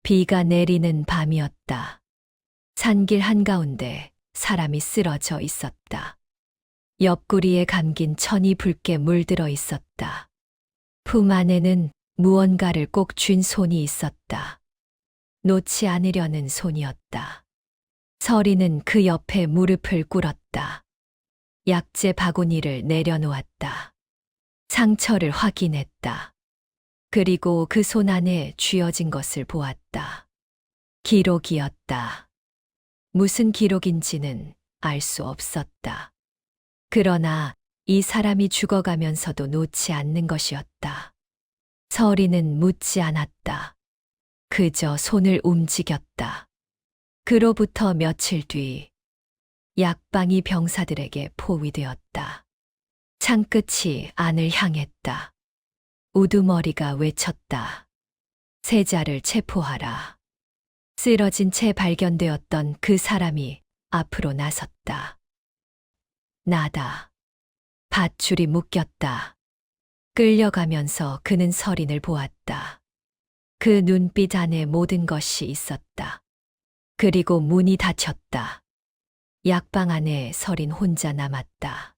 비가 내리는 밤이었다. 산길 한가운데 사람이 쓰러져 있었다. 옆구리에 감긴 천이 붉게 물들어 있었다. 품 안에는 무언가를 꼭 쥔 손이 있었다. 놓지 않으려는 손이었다. 서리는 그 옆에 무릎을 꿇었다. 약재 바구니를 내려놓았다. 상처를 확인했다. 그리고 그 손 안에 쥐어진 것을 보았다. 기록이었다. 무슨 기록인지는 알 수 없었다. 그러나 이 사람이 죽어가면서도 놓지 않는 것이었다. 서리는 묻지 않았다. 그저 손을 움직였다. 그로부터 며칠 뒤 약방이 병사들에게 포위되었다. 창끝이 안을 향했다. 우두머리가 외쳤다. 세자를 체포하라. 쓰러진 채 발견되었던 그 사람이 앞으로 나섰다. 나다. 밧줄이 묶였다. 끌려가면서 그는 서린을 보았다. 그 눈빛 안에 모든 것이 있었다. 그리고 문이 닫혔다. 약방 안에 서린 혼자 남았다.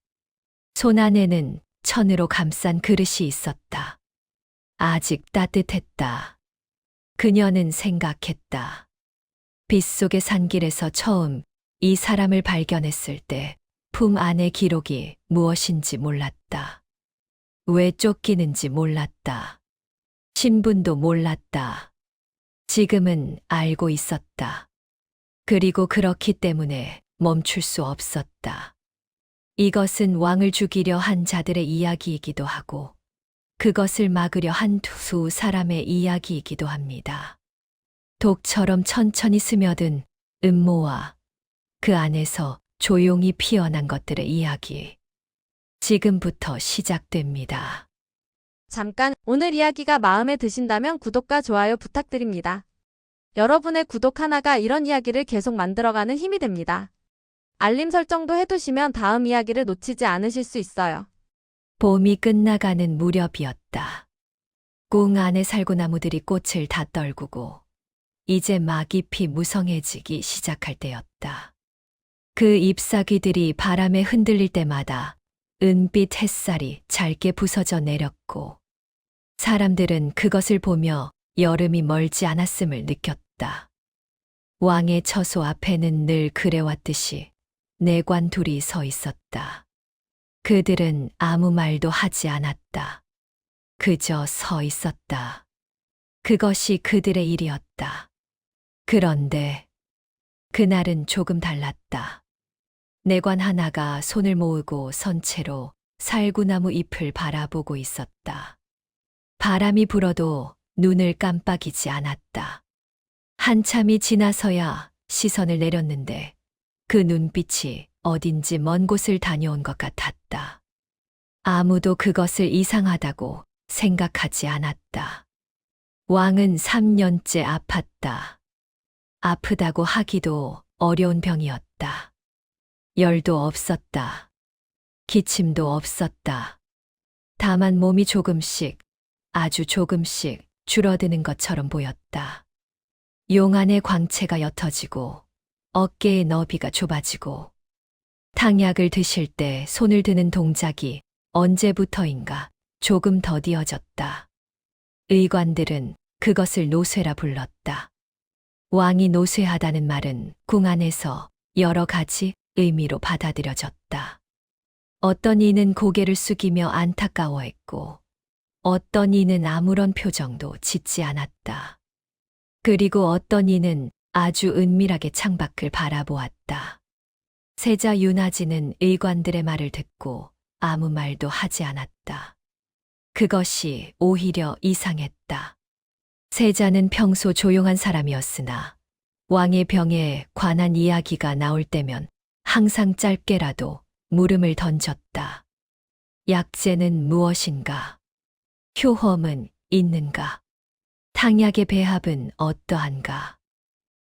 손 안에는 천으로 감싼 그릇이 있었다. 아직 따뜻했다. 그녀는 생각했다. 빗속의 산길에서 처음 이 사람을 발견했을 때 품 안의 기록이 무엇인지 몰랐다. 왜 쫓기는지 몰랐다. 신분도 몰랐다. 지금은 알고 있었다. 그리고 그렇기 때문에 멈출 수 없었다. 이것은 왕을 죽이려 한 자들의 이야기이기도 하고 그것을 막으려 한 두 사람의 이야기이기도 합니다. 독처럼 천천히 스며든 음모와 그 안에서 조용히 피어난 것들의 이야기. 지금부터 시작됩니다. 잠깐, 오늘 이야기가 마음에 드신다면 구독과 좋아요 부탁드립니다. 여러분의 구독 하나가 이런 이야기를 계속 만들어가는 힘이 됩니다. 알림 설정도 해두시면 다음 이야기를 놓치지 않으실 수 있어요. 봄이 끝나가는 무렵이었다. 궁 안의 살구나무들이 꽃을 다 떨구고 이제 막 잎이 무성해지기 시작할 때였다. 그 잎사귀들이 바람에 흔들릴 때마다 은빛 햇살이 잘게 부서져 내렸고 사람들은 그것을 보며 여름이 멀지 않았음을 느꼈다. 왕의 처소 앞에는 늘 그래왔듯이 내관 둘이 서 있었다. 그들은 아무 말도 하지 않았다. 그저 서 있었다. 그것이 그들의 일이었다. 그런데 그날은 조금 달랐다. 내관 하나가 손을 모으고 선 채로 살구나무 잎을 바라보고 있었다. 바람이 불어도 눈을 깜빡이지 않았다. 한참이 지나서야 시선을 내렸는데 그 눈빛이 어딘지 먼 곳을 다녀온 것 같았다. 아무도 그것을 이상하다고 생각하지 않았다. 왕은 3년째 아팠다. 아프다고 하기도 어려운 병이었다. 열도 없었다. 기침도 없었다. 다만 몸이 조금씩, 아주 조금씩 줄어드는 것처럼 보였다. 용안의 광채가 옅어지고 어깨의 너비가 좁아지고 탕약을 드실 때 손을 드는 동작이 언제부터인가 조금 더디어졌다. 의관들은 그것을 노쇠라 불렀다. 왕이 노쇠하다는 말은 궁 안에서 여러 가지 의미로 받아들여졌다. 어떤 이는 고개를 숙이며 안타까워했고 어떤 이는 아무런 표정도 짓지 않았다. 그리고 어떤 이는 아주 은밀하게 창밖을 바라보았다. 세자 윤아지는 의관들의 말을 듣고 아무 말도 하지 않았다. 그것이 오히려 이상했다. 세자는 평소 조용한 사람이었으나 왕의 병에 관한 이야기가 나올 때면 항상 짧게라도 물음을 던졌다. 약재는 무엇인가? 효험은 있는가? 탕약의 배합은 어떠한가?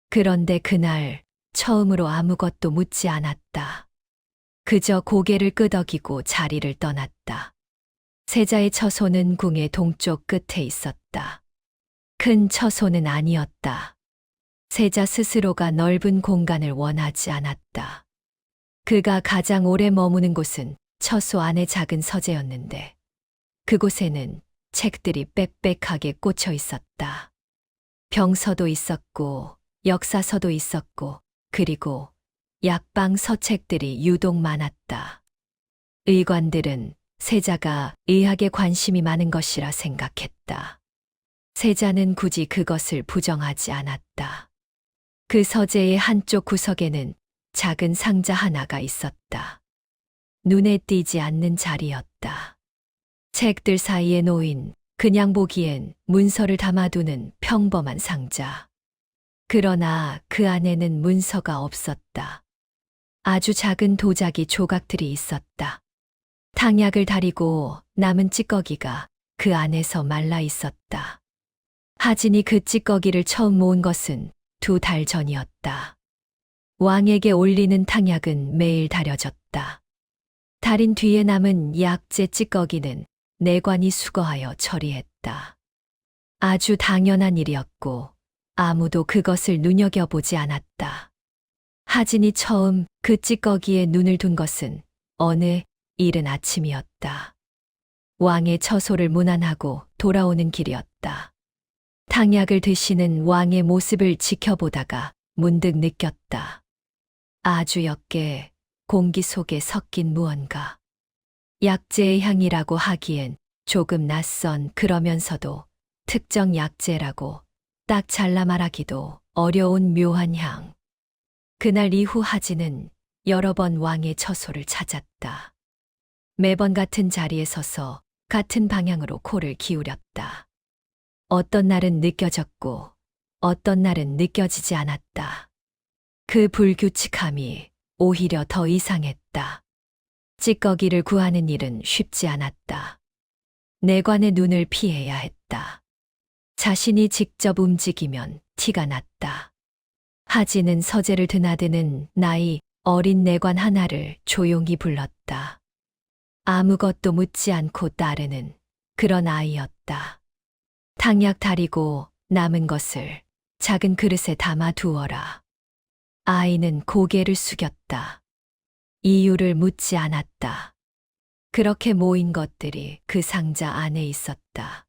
그런데 그날 처음으로 아무것도 묻지 않았다. 그저 고개를 끄덕이고 자리를 떠났다. 세자의 처소는 궁의 동쪽 끝에 있었다. 큰 처소는 아니었다. 세자 스스로가 넓은 공간을 원하지 않았다. 그가 가장 오래 머무는 곳은 처소 안의 작은 서재였는데 그곳에는 책들이 빽빽하게 꽂혀 있었다. 병서도 있었고 역사서도 있었고 그리고 약방 서책들이 유독 많았다. 의관들은 세자가 의학에 관심이 많은 것이라 생각했다. 세자는 굳이 그것을 부정하지 않았다. 그 서재의 한쪽 구석에는 작은 상자 하나가 있었다. 눈에 띄지 않는 자리였다. 책들 사이에 놓인 그냥 보기엔 문서를 담아두는 평범한 상자. 그러나 그 안에는 문서가 없었다. 아주 작은 도자기 조각들이 있었다. 탕약을 다리고 남은 찌꺼기가 그 안에서 말라 있었다. 하진이 그 찌꺼기를 처음 모은 것은 2달 전이었다. 왕에게 올리는 탕약은 매일 다려졌다. 달인 뒤에 남은 약재 찌꺼기는 내관이 수거하여 처리했다. 아주 당연한 일이었고 아무도 그것을 눈여겨보지 않았다. 하진이 처음 그 찌꺼기에 눈을 둔 것은 어느 이른 아침이었다. 왕의 처소를 문안하고 돌아오는 길이었다. 탕약을 드시는 왕의 모습을 지켜보다가 문득 느꼈다. 아주 옅게 공기 속에 섞인 무언가. 약재의 향이라고 하기엔 조금 낯선 그러면서도 특정 약재라고 딱 잘라 말하기도 어려운 묘한 향. 그날 이후 하진은 여러 번 왕의 처소를 찾았다. 매번 같은 자리에 서서 같은 방향으로 코를 기울였다. 어떤 날은 느껴졌고 어떤 날은 느껴지지 않았다. 그 불규칙함이 오히려 더 이상했다. 찌꺼기를 구하는 일은 쉽지 않았다. 내관의 눈을 피해야 했다. 자신이 직접 움직이면 티가 났다. 하진은 서재를 드나드는 나이 어린 내관 하나를 조용히 불렀다. 아무것도 묻지 않고 따르는 그런 아이였다. 탕약 다리고 남은 것을 작은 그릇에 담아 두어라. 아이는 고개를 숙였다. 이유를 묻지 않았다. 그렇게 모인 것들이 그 상자 안에 있었다.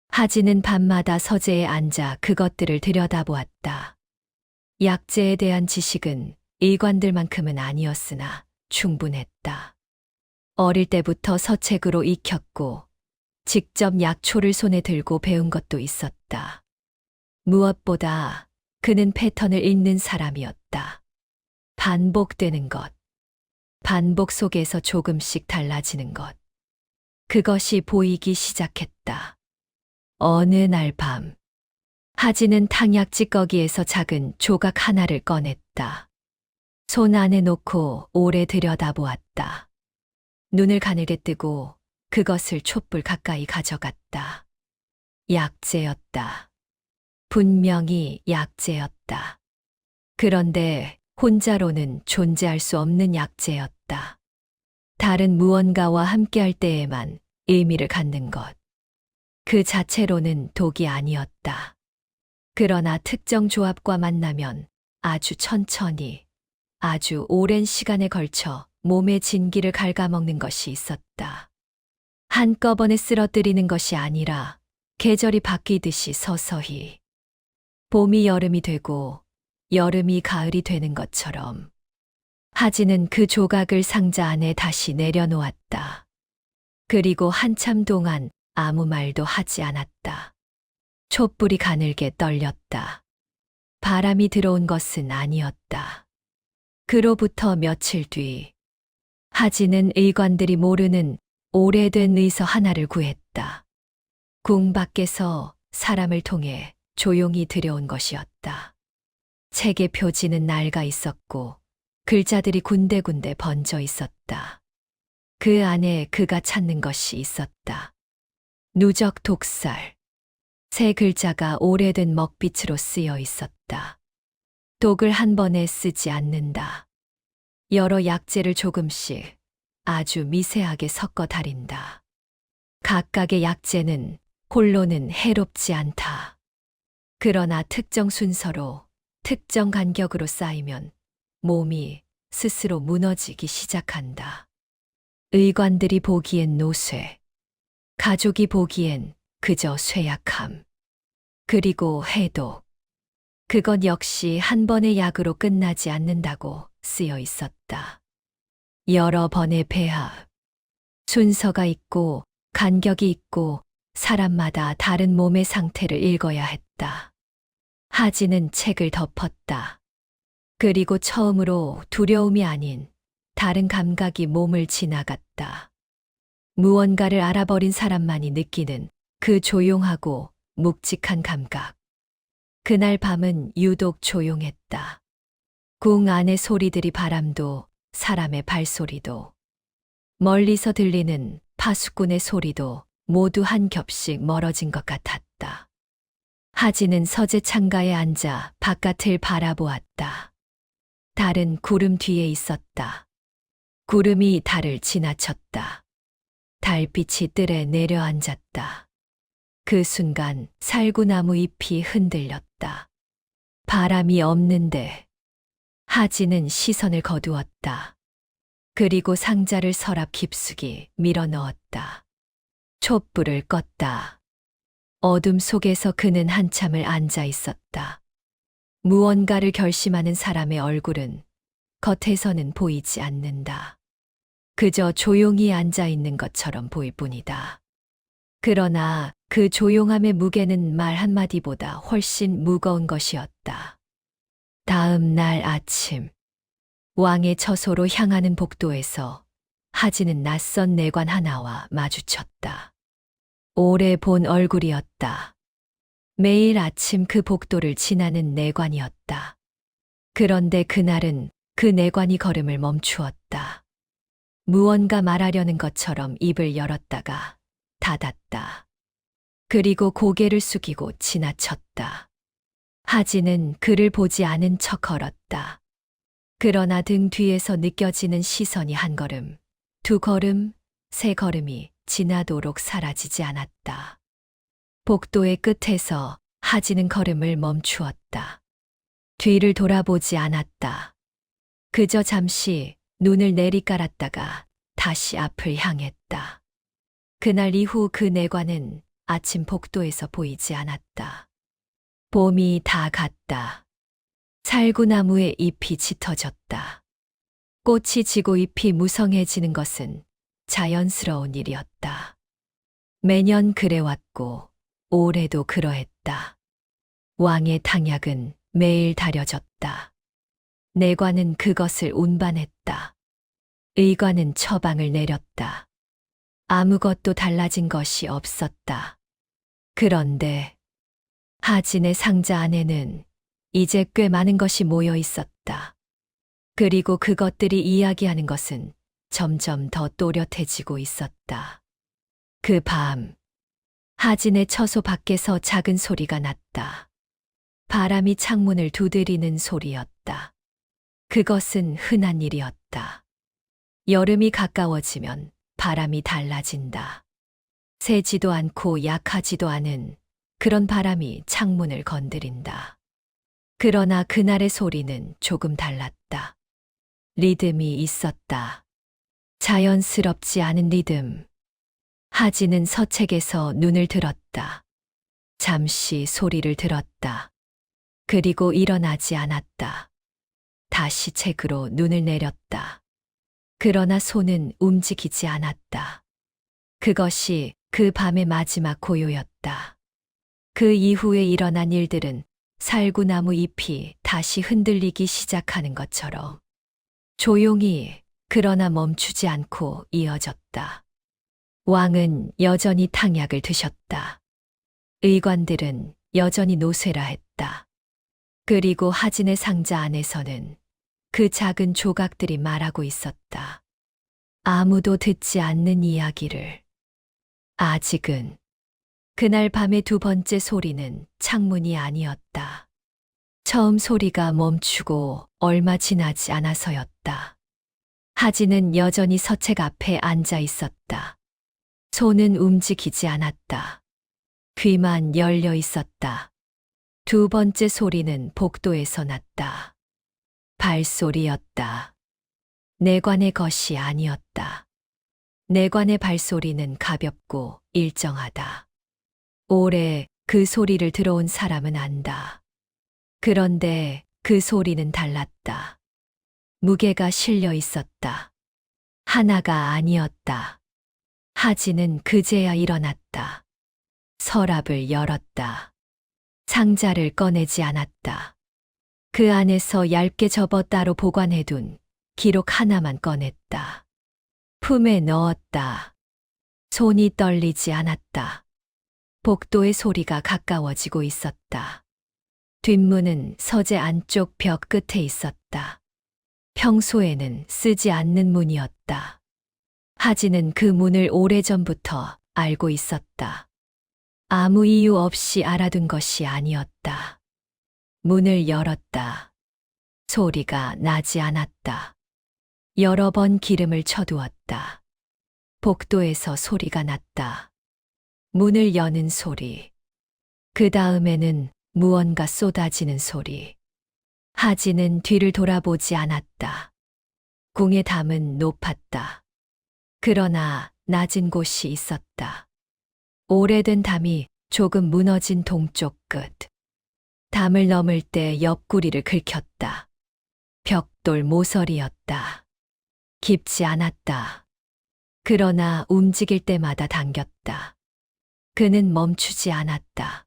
하진은 밤마다 서재에 앉아 그것들을 들여다보았다. 약재에 대한 지식은 일관들만큼은 아니었으나 충분했다. 어릴 때부터 서책으로 익혔고 직접 약초를 손에 들고 배운 것도 있었다. 무엇보다 그는 패턴을 읽는 사람이었다. 반복되는 것. 반복 속에서 조금씩 달라지는 것. 그것이 보이기 시작했다. 어느 날 밤, 하진은 탕약 찌꺼기에서 작은 조각 하나를 꺼냈다. 손 안에 놓고 오래 들여다보았다. 눈을 가늘게 뜨고 그것을 촛불 가까이 가져갔다. 약재였다. 분명히 약재였다. 그런데 혼자로는 존재할 수 없는 약재였다. 다른 무언가와 함께할 때에만 의미를 갖는 것. 그 자체로는 독이 아니었다. 그러나 특정 조합과 만나면 아주 천천히, 아주 오랜 시간에 걸쳐 몸의 진기를 갉아먹는 것이 있었다. 한꺼번에 쓰러뜨리는 것이 아니라 계절이 바뀌듯이 서서히. 봄이 여름이 되고 여름이 가을이 되는 것처럼. 하진은 그 조각을 상자 안에 다시 내려놓았다. 그리고 한참 동안 아무 말도 하지 않았다. 촛불이 가늘게 떨렸다. 바람이 들어온 것은 아니었다. 그로부터 며칠 뒤, 하진은 의관들이 모르는 오래된 의서 하나를 구했다. 궁 밖에서 사람을 통해 조용히 들여온 것이었다. 책의 표지는 낡아 있었고 글자들이 군데군데 번져 있었다. 그 안에 그가 찾는 것이 있었다. 누적 독살. 세 글자가 오래된 먹빛으로 쓰여 있었다. 독을 한 번에 쓰지 않는다. 여러 약재를 조금씩 아주 미세하게 섞어 다린다. 각각의 약재는 홀로는 해롭지 않다. 그러나 특정 순서로, 특정 간격으로 쌓이면 몸이 스스로 무너지기 시작한다. 의관들이 보기엔 노쇠, 가족이 보기엔 그저 쇠약함. 그리고 해독. 그것 역시 한 번의 약으로 끝나지 않는다고 쓰여 있었다. 여러 번의 배합. 순서가 있고 간격이 있고 사람마다 다른 몸의 상태를 읽어야 했다. 하진은 책을 덮었다. 그리고 처음으로 두려움이 아닌 다른 감각이 몸을 지나갔다. 무언가를 알아버린 사람만이 느끼는 그 조용하고 묵직한 감각. 그날 밤은 유독 조용했다. 궁 안의 소리들이 바람도 사람의 발소리도 멀리서 들리는 파수꾼의 소리도 모두 한 겹씩 멀어진 것 같았다. 하진은 서재 창가에 앉아 바깥을 바라보았다. 달은 구름 뒤에 있었다. 구름이 달을 지나쳤다. 달빛이 뜰에 내려앉았다. 그 순간 살구나무 잎이 흔들렸다. 바람이 없는데 하진은 시선을 거두었다. 그리고 상자를 서랍 깊숙이 밀어 넣었다. 촛불을 껐다. 어둠 속에서 그는 한참을 앉아 있었다. 무언가를 결심하는 사람의 얼굴은 겉에서는 보이지 않는다. 그저 조용히 앉아 있는 것처럼 보일 뿐이다. 그러나 그 조용함의 무게는 말 한마디보다 훨씬 무거운 것이었다. 다음 날 아침, 왕의 처소로 향하는 복도에서 하진은 낯선 내관 하나와 마주쳤다. 오래 본 얼굴이었다. 매일 아침 그 복도를 지나는 내관이었다. 그런데 그날은 그 내관이 걸음을 멈추었다. 무언가 말하려는 것처럼 입을 열었다가 닫았다. 그리고 고개를 숙이고 지나쳤다. 하진은 그를 보지 않은 척 걸었다. 그러나 등 뒤에서 느껴지는 시선이 한 걸음, 두 걸음, 세 걸음이 지나도록 사라지지 않았다. 복도의 끝에서 하진은 걸음을 멈추었다. 뒤를 돌아보지 않았다. 그저 잠시 눈을 내리깔았다가 다시 앞을 향했다. 그날 이후 그 내관은 아침 복도에서 보이지 않았다. 봄이 다 갔다. 살구나무의 잎이 짙어졌다. 꽃이 지고 잎이 무성해지는 것은 자연스러운 일이었다. 매년 그래왔고 올해도 그러했다. 왕의 탕약은 매일 다려졌다. 내관은 그것을 운반했다. 의관은 처방을 내렸다. 아무것도 달라진 것이 없었다. 그런데 하진의 상자 안에는 이제 꽤 많은 것이 모여 있었다. 그리고 그것들이 이야기하는 것은 점점 더 또렷해지고 있었다. 그 밤, 하진의 처소 밖에서 작은 소리가 났다. 바람이 창문을 두드리는 소리였다. 그것은 흔한 일이었다. 여름이 가까워지면 바람이 달라진다. 세지도 않고 약하지도 않은 그런 바람이 창문을 건드린다. 그러나 그날의 소리는 조금 달랐다. 리듬이 있었다. 자연스럽지 않은 리듬. 하진은 서책에서 눈을 들었다. 잠시 소리를 들었다. 그리고 일어나지 않았다. 다시 책으로 눈을 내렸다. 그러나 손은 움직이지 않았다. 그것이 그 밤의 마지막 고요였다. 그 이후에 일어난 일들은 살구나무 잎이 다시 흔들리기 시작하는 것처럼 조용히 그러나 멈추지 않고 이어졌다. 왕은 여전히 탕약을 드셨다. 의관들은 여전히 노쇠라 했다. 그리고 하진의 상자 안에서는 그 작은 조각들이 말하고 있었다. 아무도 듣지 않는 이야기를. 아직은. 그날 밤의 두 번째 소리는 창문이 아니었다. 처음 소리가 멈추고 얼마 지나지 않아서였다. 하진은 여전히 서책 앞에 앉아 있었다. 손은 움직이지 않았다. 귀만 열려 있었다. 두 번째 소리는 복도에서 났다. 발소리였다. 내관의 것이 아니었다. 내관의 발소리는 가볍고 일정하다. 오래 그 소리를 들어온 사람은 안다. 그런데 그 소리는 달랐다. 무게가 실려 있었다. 하나가 아니었다. 하진은 그제야 일어났다. 서랍을 열었다. 상자를 꺼내지 않았다. 그 안에서 얇게 접어 따로 보관해둔 기록 하나만 꺼냈다. 품에 넣었다. 손이 떨리지 않았다. 복도의 소리가 가까워지고 있었다. 뒷문은 서재 안쪽 벽 끝에 있었다. 평소에는 쓰지 않는 문이었다. 하진은 그 문을 오래전부터 알고 있었다. 아무 이유 없이 알아둔 것이 아니었다. 문을 열었다. 소리가 나지 않았다. 여러 번 기름을 쳐두었다. 복도에서 소리가 났다. 문을 여는 소리. 그 다음에는 무언가 쏟아지는 소리. 하진은 뒤를 돌아보지 않았다. 궁의 담은 높았다. 그러나 낮은 곳이 있었다. 오래된 담이 조금 무너진 동쪽 끝. 담을 넘을 때 옆구리를 긁혔다. 벽돌 모서리였다. 깊지 않았다. 그러나 움직일 때마다 당겼다. 그는 멈추지 않았다.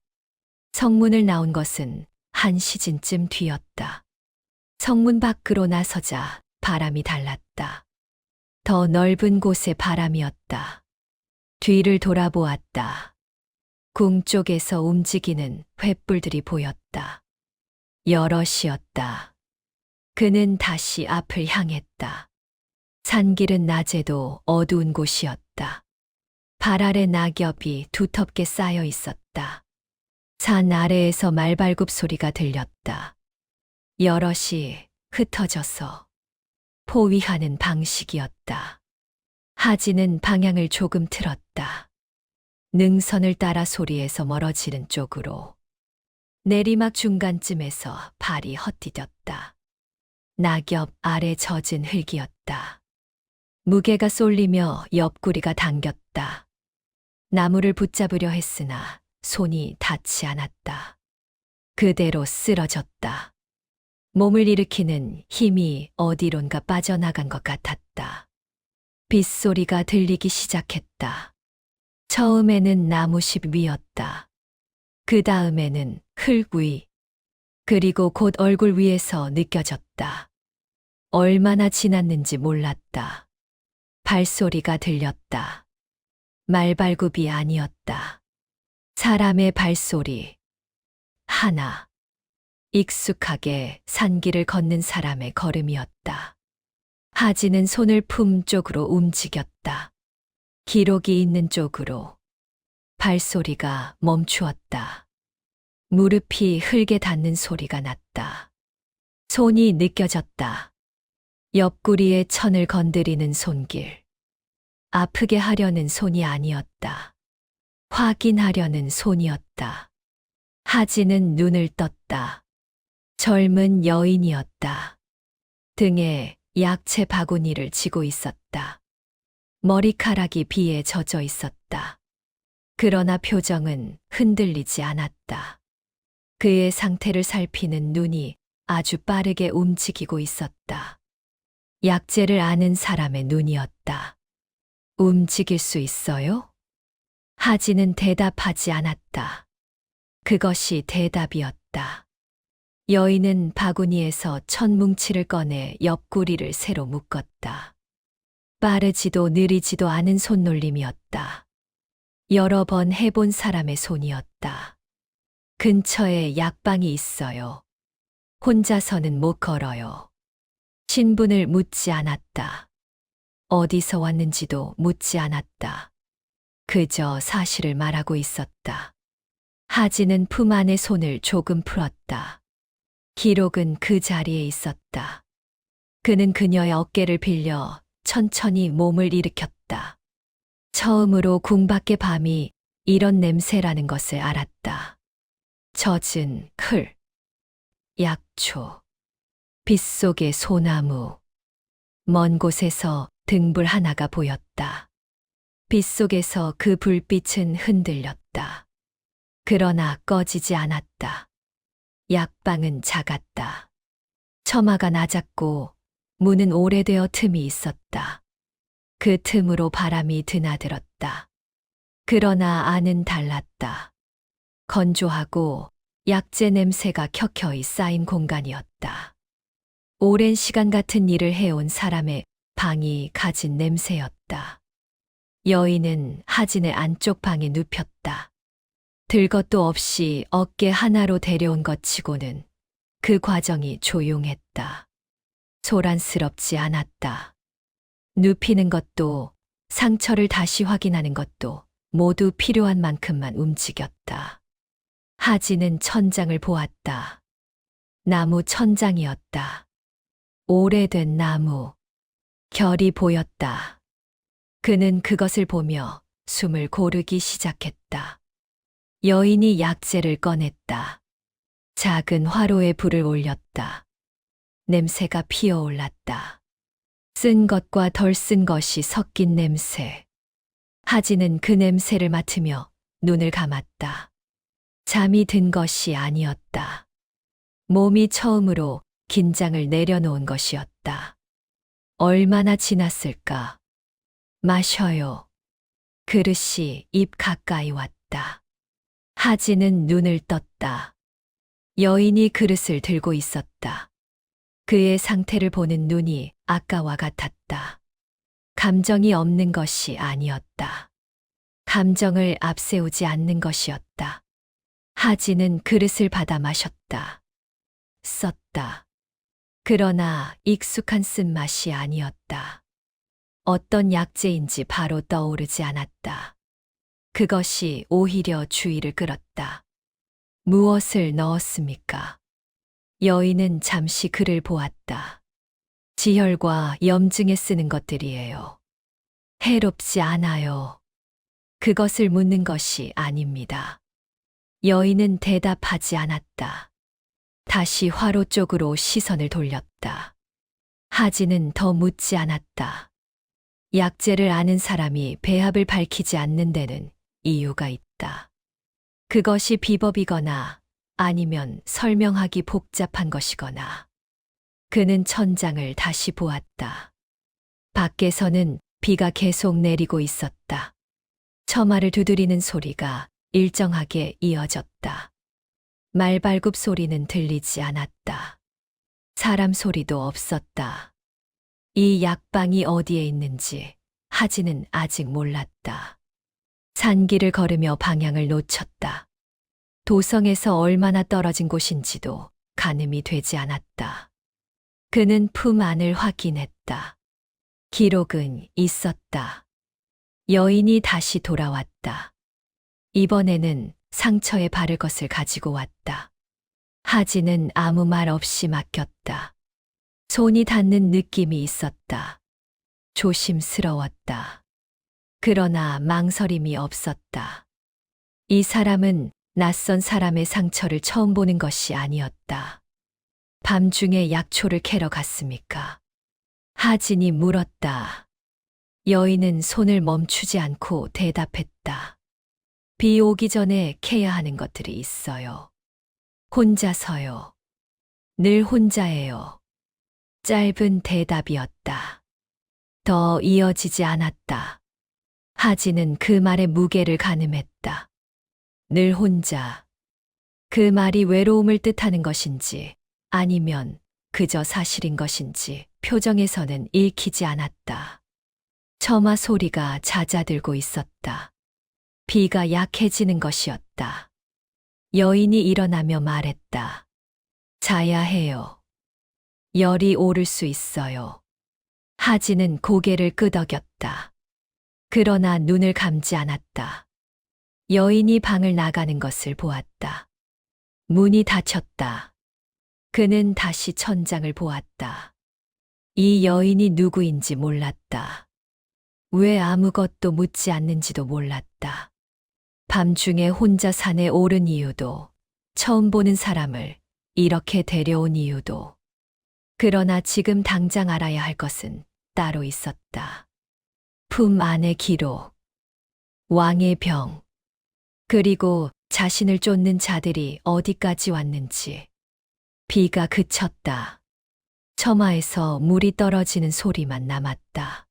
성문을 나온 것은 한 시즌쯤 뒤였다. 성문 밖으로 나서자 바람이 달랐다. 더 넓은 곳의 바람이었다. 뒤를 돌아보았다. 궁 쪽에서 움직이는 횃불들이 보였다. 여럿이었다. 그는 다시 앞을 향했다. 산길은 낮에도 어두운 곳이었다. 발 아래 낙엽이 두텁게 쌓여 있었다. 산 아래에서 말발굽 소리가 들렸다. 여럿이 흩어져서 포위하는 방식이었다. 하진은 방향을 조금 틀었다. 능선을 따라 소리에서 멀어지는 쪽으로. 내리막 중간쯤에서 발이 헛디뎠다. 낙엽 아래 젖은 흙이었다. 무게가 쏠리며 옆구리가 당겼다. 나무를 붙잡으려 했으나 손이 닿지 않았다. 그대로 쓰러졌다. 몸을 일으키는 힘이 어디론가 빠져나간 것 같았다. 빗소리가 들리기 시작했다. 처음에는 나무십 위였다. 그 다음에는 흙 위. 그리고 곧 얼굴 위에서 느껴졌다. 얼마나 지났는지 몰랐다. 발소리가 들렸다. 말발굽이 아니었다. 사람의 발소리. 하나. 익숙하게 산길을 걷는 사람의 걸음이었다. 하진은 손을 품 쪽으로 움직였다. 기록이 있는 쪽으로. 발소리가 멈추었다. 무릎이 흙에 닿는 소리가 났다. 손이 느껴졌다. 옆구리에 천을 건드리는 손길. 아프게 하려는 손이 아니었다. 확인하려는 손이었다. 하진은 눈을 떴다. 젊은 여인이었다. 등에 약채 바구니를 쥐고 있었다. 머리카락이 비에 젖어 있었다. 그러나 표정은 흔들리지 않았다. 그의 상태를 살피는 눈이 아주 빠르게 움직이고 있었다. 약재를 아는 사람의 눈이었다. 움직일 수 있어요? 하진은 대답하지 않았다. 그것이 대답이었다. 여인은 바구니에서 천 뭉치를 꺼내 옆구리를 새로 묶었다. 빠르지도 느리지도 않은 손놀림이었다. 여러 번 해본 사람의 손이었다. 근처에 약방이 있어요. 혼자서는 못 걸어요. 신분을 묻지 않았다. 어디서 왔는지도 묻지 않았다. 그저 사실을 말하고 있었다. 하진은 품 안에 손을 조금 풀었다. 기록은 그 자리에 있었다. 그는 그녀의 어깨를 빌려 천천히 몸을 일으켰다. 처음으로 궁 밖의 밤이 이런 냄새라는 것을 알았다. 젖은 클, 약초, 빗속의 소나무. 먼 곳에서 등불 하나가 보였다. 빗속에서 그 불빛은 흔들렸다. 그러나 꺼지지 않았다. 약방은 작았다. 처마가 낮았고 문은 오래되어 틈이 있었다. 그 틈으로 바람이 드나들었다. 그러나 안은 달랐다. 건조하고 약재 냄새가 켜켜이 쌓인 공간이었다. 오랜 시간 같은 일을 해온 사람의 방이 가진 냄새였다. 여인은 하진의 안쪽 방에 눕혔다. 들 것도 없이 어깨 하나로 데려온 것 치고는 그 과정이 조용했다. 소란스럽지 않았다. 눕히는 것도 상처를 다시 확인하는 것도 모두 필요한 만큼만 움직였다. 하진은 천장을 보았다. 나무 천장이었다. 오래된 나무. 결이 보였다. 그는 그것을 보며 숨을 고르기 시작했다. 여인이 약재를 꺼냈다. 작은 화로에 불을 올렸다. 냄새가 피어올랐다. 쓴 것과 덜 쓴 것이 섞인 냄새. 하진은 그 냄새를 맡으며 눈을 감았다. 잠이 든 것이 아니었다. 몸이 처음으로 긴장을 내려놓은 것이었다. 얼마나 지났을까? 마셔요. 그릇이 입 가까이 왔다. 하진은 눈을 떴다. 여인이 그릇을 들고 있었다. 그의 상태를 보는 눈이 아까와 같았다. 감정이 없는 것이 아니었다. 감정을 앞세우지 않는 것이었다. 하진은 그릇을 받아 마셨다. 썼다. 그러나 익숙한 쓴맛이 아니었다. 어떤 약재인지 바로 떠오르지 않았다. 그것이 오히려 주의를 끌었다. 무엇을 넣었습니까? 여인은 잠시 그를 보았다. 지혈과 염증에 쓰는 것들이에요. 해롭지 않아요. 그것을 묻는 것이 아닙니다. 여인은 대답하지 않았다. 다시 화로 쪽으로 시선을 돌렸다. 하진은 더 묻지 않았다. 약재를 아는 사람이 배합을 밝히지 않는 데는 이유가 있다. 그것이 비법이거나 아니면 설명하기 복잡한 것이거나. 그는 천장을 다시 보았다. 밖에서는 비가 계속 내리고 있었다. 처마를 두드리는 소리가 일정하게 이어졌다. 말발굽 소리는 들리지 않았다. 사람 소리도 없었다. 이 약방이 어디에 있는지 하진은 아직 몰랐다. 산길을 걸으며 방향을 놓쳤다. 도성에서 얼마나 떨어진 곳인지도 가늠이 되지 않았다. 그는 품 안을 확인했다. 기록은 있었다. 여인이 다시 돌아왔다. 이번에는 상처에 바를 것을 가지고 왔다. 하진은 아무 말 없이 맡겼다. 손이 닿는 느낌이 있었다. 조심스러웠다. 그러나 망설임이 없었다. 이 사람은 낯선 사람의 상처를 처음 보는 것이 아니었다. 밤중에 약초를 캐러 갔습니까? 하진이 물었다. 여인은 손을 멈추지 않고 대답했다. 비 오기 전에 캐야 하는 것들이 있어요. 혼자서요. 늘 혼자예요. 짧은 대답이었다. 더 이어지지 않았다. 하진은 그 말의 무게를 가늠했다. 늘 혼자. 그 말이 외로움을 뜻하는 것인지 아니면 그저 사실인 것인지 표정에서는 읽히지 않았다. 처마 소리가 잦아들고 있었다. 비가 약해지는 것이었다. 여인이 일어나며 말했다. 자야 해요. 열이 오를 수 있어요. 하진은 고개를 끄덕였다. 그러나 눈을 감지 않았다. 여인이 방을 나가는 것을 보았다. 문이 닫혔다. 그는 다시 천장을 보았다. 이 여인이 누구인지 몰랐다. 왜 아무것도 묻지 않는지도 몰랐다. 밤중에 혼자 산에 오른 이유도 처음 보는 사람을 이렇게 데려온 이유도. 그러나 지금 당장 알아야 할 것은 따로 있었다. 품 안의 기록, 왕의 병, 그리고 자신을 쫓는 자들이 어디까지 왔는지. 비가 그쳤다. 처마에서 물이 떨어지는 소리만 남았다.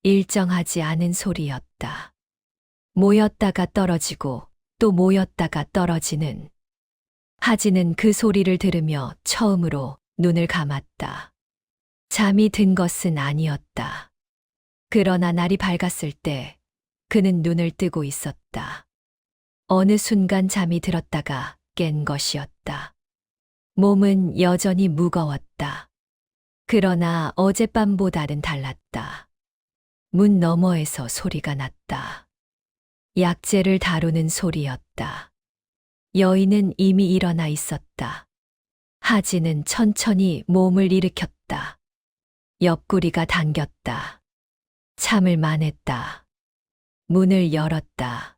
일정하지 않은 소리였다. 모였다가 떨어지고 또 모였다가 떨어지는. 하진은 그 소리를 들으며 처음으로 눈을 감았다. 잠이 든 것은 아니었다. 그러나 날이 밝았을 때 그는 눈을 뜨고 있었다. 어느 순간 잠이 들었다가 깬 것이었다. 몸은 여전히 무거웠다. 그러나 어젯밤보다는 달랐다. 문 너머에서 소리가 났다. 약재를 다루는 소리였다. 여인은 이미 일어나 있었다. 하진은 천천히 몸을 일으켰다. 옆구리가 당겼다. 참을 만했다. 문을 열었다.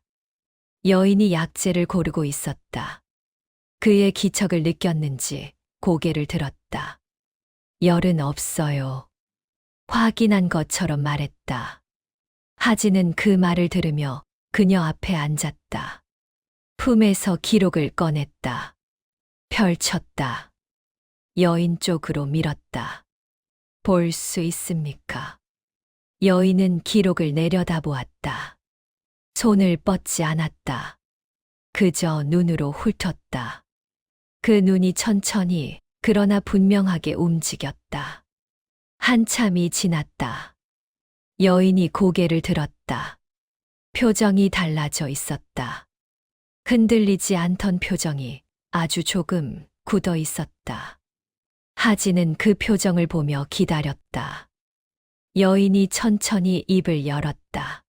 여인이 약재를 고르고 있었다. 그의 기척을 느꼈는지 고개를 들었다. 열은 없어요. 확인한 것처럼 말했다. 하진은 그 말을 들으며 그녀 앞에 앉았다. 품에서 기록을 꺼냈다. 펼쳤다. 여인 쪽으로 밀었다. 볼 수 있습니까? 여인은 기록을 내려다보았다. 손을 뻗지 않았다. 그저 눈으로 훑었다. 그 눈이 천천히 그러나 분명하게 움직였다. 한참이 지났다. 여인이 고개를 들었다. 표정이 달라져 있었다. 흔들리지 않던 표정이 아주 조금 굳어 있었다. 하진은 그 표정을 보며 기다렸다. 여인이 천천히 입을 열었다.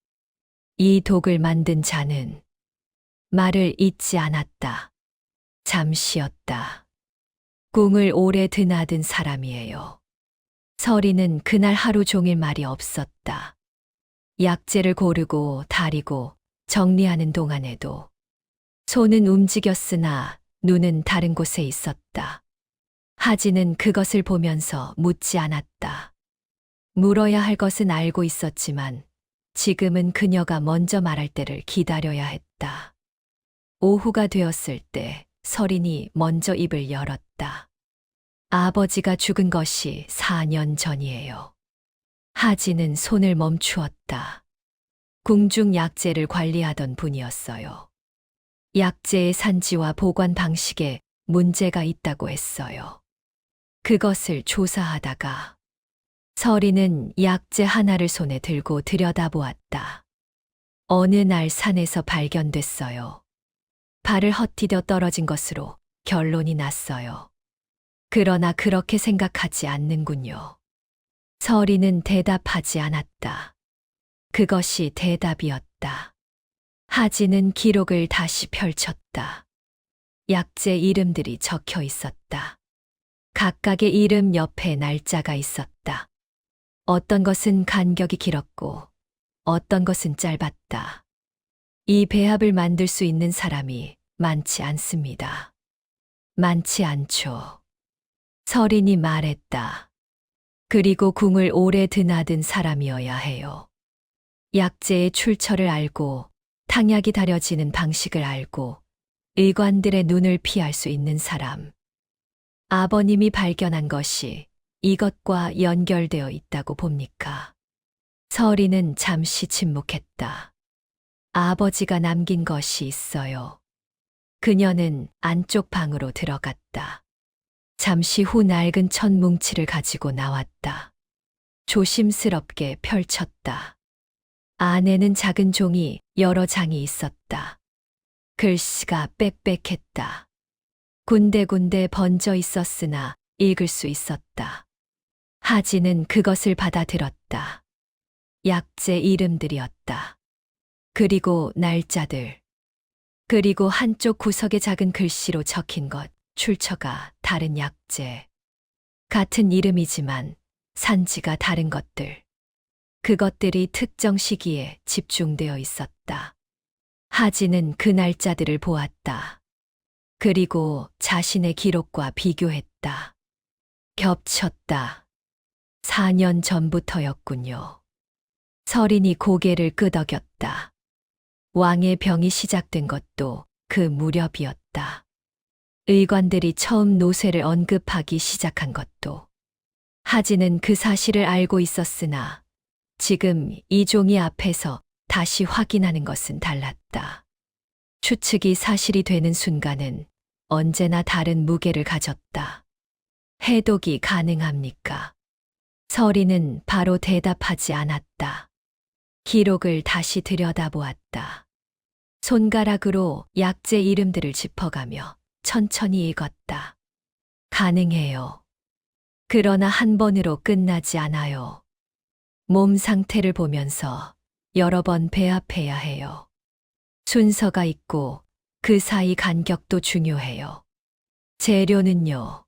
이 독을 만든 자는 말을 잇지 않았다. 잠시였다. 궁을 오래 드나든 사람이에요. 서리는 그날 하루 종일 말이 없었다. 약재를 고르고 다리고 정리하는 동안에도 손은 움직였으나 눈은 다른 곳에 있었다. 하진은 그것을 보면서 묻지 않았다. 물어야 할 것은 알고 있었지만 지금은 그녀가 먼저 말할 때를 기다려야 했다. 오후가 되었을 때 서린이 먼저 입을 열었다. 아버지가 죽은 것이 4년 전이에요. 하진은 손을 멈추었다. 궁중 약재를 관리하던 분이었어요. 약재의 산지와 보관 방식에 문제가 있다고 했어요. 그것을 조사하다가 서리는 약재 하나를 손에 들고 들여다보았다. 어느 날 산에서 발견됐어요. 발을 헛디뎌 떨어진 것으로 결론이 났어요. 그러나 그렇게 생각하지 않는군요. 서리는 대답하지 않았다. 그것이 대답이었다. 하진은 기록을 다시 펼쳤다. 약재 이름들이 적혀 있었다. 각각의 이름 옆에 날짜가 있었다. 어떤 것은 간격이 길었고 어떤 것은 짧았다. 이 배합을 만들 수 있는 사람이 많지 않습니다. 많지 않죠. 서린이 말했다. 그리고 궁을 오래 드나든 사람이어야 해요. 약재의 출처를 알고 탕약이 다려지는 방식을 알고 의관들의 눈을 피할 수 있는 사람. 아버님이 발견한 것이 이것과 연결되어 있다고 봅니까? 서리는 잠시 침묵했다. 아버지가 남긴 것이 있어요. 그녀는 안쪽 방으로 들어갔다. 잠시 후 낡은 천 뭉치를 가지고 나왔다. 조심스럽게 펼쳤다. 안에는 작은 종이 여러 장이 있었다. 글씨가 빽빽했다. 군데군데 번져 있었으나 읽을 수 있었다. 하진은 그것을 받아들었다. 약재 이름들이었다. 그리고 날짜들. 그리고 한쪽 구석에 작은 글씨로 적힌 것, 출처가 다른 약재. 같은 이름이지만 산지가 다른 것들. 그것들이 특정 시기에 집중되어 있었다. 하진은 그 날짜들을 보았다. 그리고 자신의 기록과 비교했다. 겹쳤다. 4년 전부터였군요. 서린이 고개를 끄덕였다. 왕의 병이 시작된 것도 그 무렵이었다. 의관들이 처음 노쇠를 언급하기 시작한 것도. 하진은 그 사실을 알고 있었으나 지금 이종이 앞에서 다시 확인하는 것은 달랐다. 추측이 사실이 되는 순간은 언제나 다른 무게를 가졌다. 해독이 가능합니까? 서린은 바로 대답하지 않았다. 기록을 다시 들여다보았다. 손가락으로 약재 이름들을 짚어가며 천천히 읽었다. 가능해요. 그러나 한 번으로 끝나지 않아요. 몸 상태를 보면서 여러 번 배합해야 해요. 순서가 있고 그 사이 간격도 중요해요. 재료는요.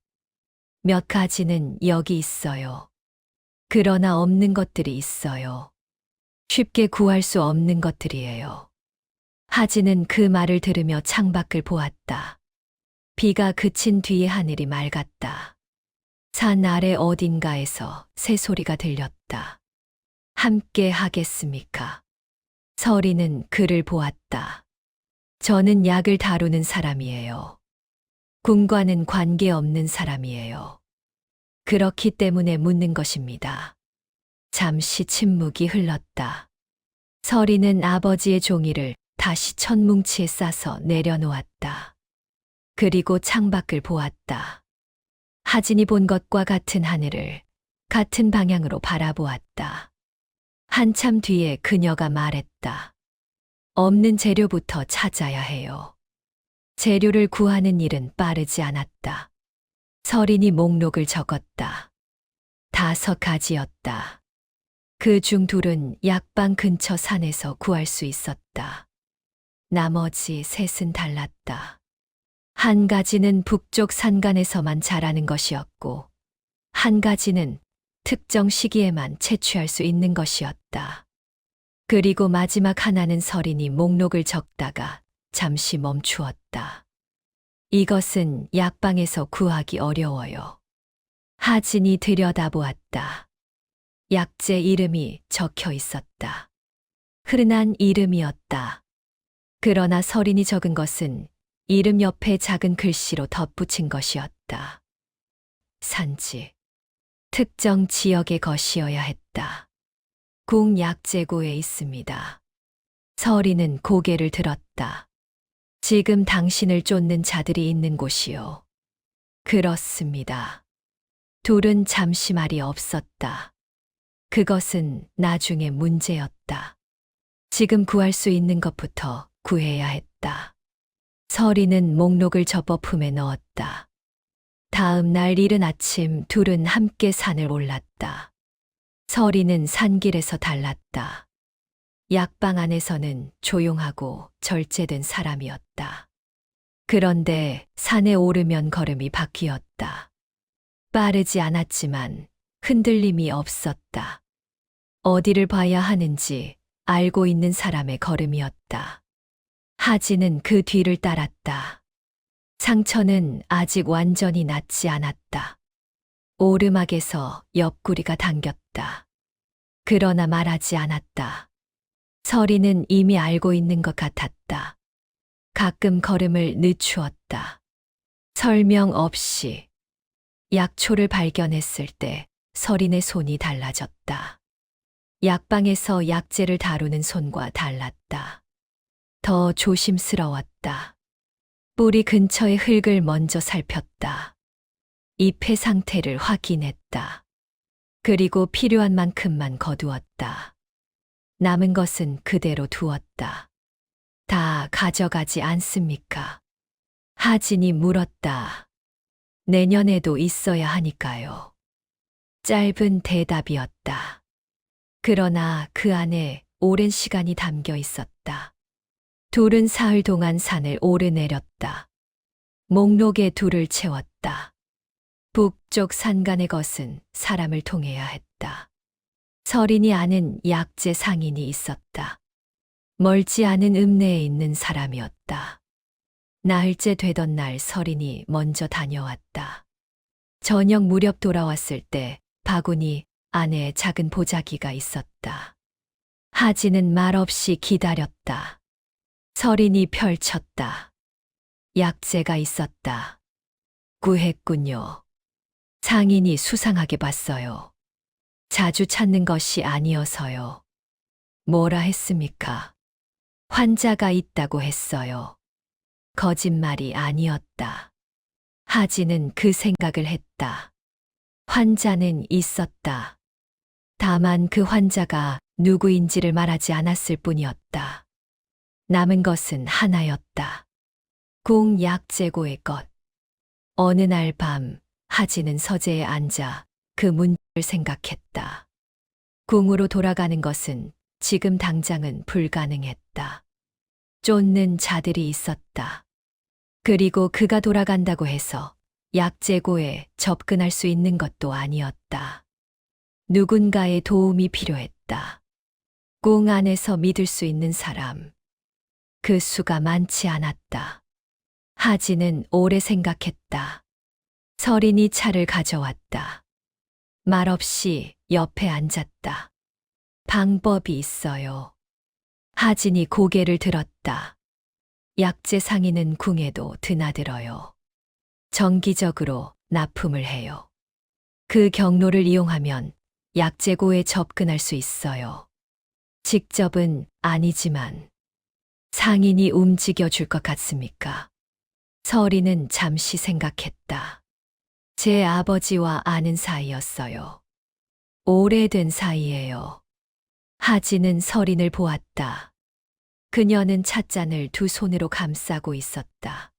몇 가지는 여기 있어요. 그러나 없는 것들이 있어요. 쉽게 구할 수 없는 것들이에요. 하진은 그 말을 들으며 창밖을 보았다. 비가 그친 뒤에 하늘이 맑았다. 산 아래 어딘가에서 새소리가 들렸다. 함께 하겠습니까? 서린은 그를 보았다. 저는 약을 다루는 사람이에요. 궁과는 관계없는 사람이에요. 그렇기 때문에 묻는 것입니다. 잠시 침묵이 흘렀다. 서린은 아버지의 종이를 다시 천뭉치에 싸서 내려놓았다. 그리고 창밖을 보았다. 하진이 본 것과 같은 하늘을 같은 방향으로 바라보았다. 한참 뒤에 그녀가 말했다. 없는 재료부터 찾아야 해요. 재료를 구하는 일은 빠르지 않았다. 서린이 목록을 적었다. 5가지였다. 그 중 2은 약방 근처 산에서 구할 수 있었다. 나머지 3은 달랐다. 한 가지는 북쪽 산간에서만 자라는 것이었고, 한 가지는 특정 시기에만 채취할 수 있는 것이었다. 그리고 마지막 하나는 서린이 목록을 적다가 잠시 멈추었다. 이것은 약방에서 구하기 어려워요. 하진이 들여다보았다. 약재 이름이 적혀 있었다. 흔한 이름이었다. 그러나 서린이 적은 것은 이름 옆에 작은 글씨로 덧붙인 것이었다. 산지. 특정 지역의 것이어야 했다. 궁약재고에 있습니다. 서린은 고개를 들었다. 지금 당신을 쫓는 자들이 있는 곳이요. 그렇습니다. 2은 잠시 말이 없었다. 그것은 나중에 문제였다. 지금 구할 수 있는 것부터 구해야 했다. 서린은 목록을 접어 품에 넣었다. 다음 날 이른 아침 2은 함께 산을 올랐다. 서린은 산길에서 달랐다. 약방 안에서는 조용하고 절제된 사람이었다. 그런데 산에 오르면 걸음이 바뀌었다. 빠르지 않았지만 흔들림이 없었다. 어디를 봐야 하는지 알고 있는 사람의 걸음이었다. 하진은 그 뒤를 따랐다. 상처는 아직 완전히 낫지 않았다. 오르막에서 옆구리가 당겼다. 그러나 말하지 않았다. 서린은 이미 알고 있는 것 같았다. 가끔 걸음을 늦추었다. 설명 없이. 약초를 발견했을 때 서린의 손이 달라졌다. 약방에서 약재를 다루는 손과 달랐다. 더 조심스러웠다. 뿌리 근처의 흙을 먼저 살폈다. 잎의 상태를 확인했다. 그리고 필요한 만큼만 거두었다. 남은 것은 그대로 두었다. 다 가져가지 않습니까? 하진이 물었다. 내년에도 있어야 하니까요. 짧은 대답이었다. 그러나 그 안에 오랜 시간이 담겨 있었다. 2은 사흘 동안 산을 오르내렸다. 목록에 2를 채웠다. 북쪽 산간의 것은 사람을 통해야 했다. 서린이 아는 약재 상인이 있었다. 멀지 않은 읍내에 있는 사람이었다. 나흘째 되던 날 서린이 먼저 다녀왔다. 저녁 무렵 돌아왔을 때 바구니 안에 작은 보자기가 있었다. 하진은 말없이 기다렸다. 서린이 펼쳤다. 약재가 있었다. 구했군요. 상인이 수상하게 봤어요. 자주 찾는 것이 아니어서요. 뭐라 했습니까? 환자가 있다고 했어요. 거짓말이 아니었다. 하진은 그 생각을 했다. 환자는 있었다. 다만 그 환자가 누구인지를 말하지 않았을 뿐이었다. 남은 것은 하나였다. 공약재고의 것. 어느 날 밤 하진은 서재에 앉아 그 문제를 생각했다. 궁으로 돌아가는 것은 지금 당장은 불가능했다. 쫓는 자들이 있었다. 그리고 그가 돌아간다고 해서 약재고에 접근할 수 있는 것도 아니었다. 누군가의 도움이 필요했다. 궁 안에서 믿을 수 있는 사람. 그 수가 많지 않았다. 하진은 오래 생각했다. 서린이 차를 가져왔다. 말없이 옆에 앉았다. 방법이 있어요. 하진이 고개를 들었다. 약재 상인은 궁에도 드나들어요. 정기적으로 납품을 해요. 그 경로를 이용하면 약재고에 접근할 수 있어요. 직접은 아니지만 상인이 움직여 줄 것 같습니까? 서린은 잠시 생각했다. 제 아버지와 아는 사이였어요. 오래된 사이예요. 하진은 서린을 보았다. 그녀는 찻잔을 두 손으로 감싸고 있었다.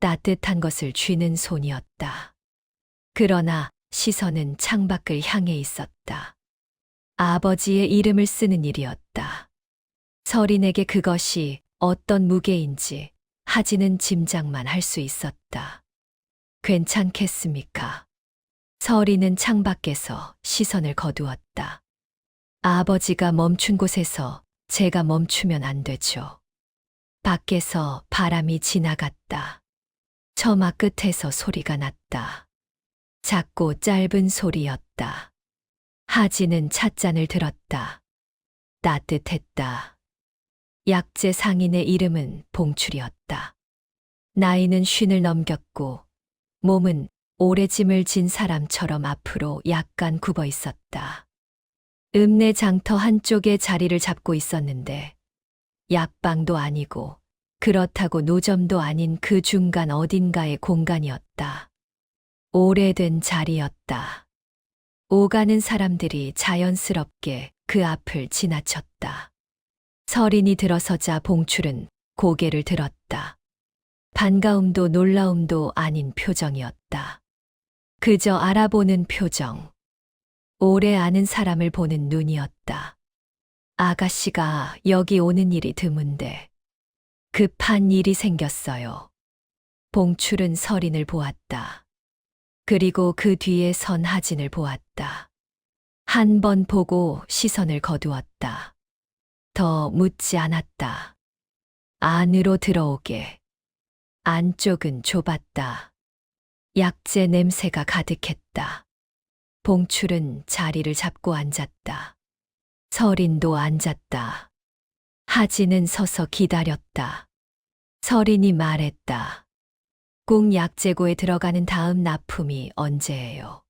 따뜻한 것을 쥐는 손이었다. 그러나 시선은 창밖을 향해 있었다. 아버지의 이름을 쓰는 일이었다. 서린에게 그것이 어떤 무게인지 하진은 짐작만 할 수 있었다. 괜찮겠습니까? 서린은 창밖에서 시선을 거두었다. 아버지가 멈춘 곳에서 제가 멈추면 안 되죠. 밖에서 바람이 지나갔다. 처마 끝에서 소리가 났다. 작고 짧은 소리였다. 하진은 찻잔을 들었다. 따뜻했다. 약재 상인의 이름은 봉출이었다. 나이는 50을 넘겼고 몸은 오래 짐을 진 사람처럼 앞으로 약간 굽어 있었다. 읍내 장터 한쪽에 자리를 잡고 있었는데 약방도 아니고 그렇다고 노점도 아닌 그 중간 어딘가의 공간이었다. 오래된 자리였다. 오가는 사람들이 자연스럽게 그 앞을 지나쳤다. 서린이 들어서자 봉출은 고개를 들었다. 반가움도 놀라움도 아닌 표정이었다. 그저 알아보는 표정. 오래 아는 사람을 보는 눈이었다. 아가씨가 여기 오는 일이 드문데 급한 일이 생겼어요. 봉출은 서린을 보았다. 그리고 그 뒤에 선 하진을 보았다. 한 번 보고 시선을 거두었다. 더 묻지 않았다. 안으로 들어오게. 안쪽은 좁았다. 약재 냄새가 가득했다. 봉출은 자리를 잡고 앉았다. 서린도 앉았다. 하진은 서서 기다렸다. 서린이 말했다. 꼭 약재고에 들어가는 다음 납품이 언제예요?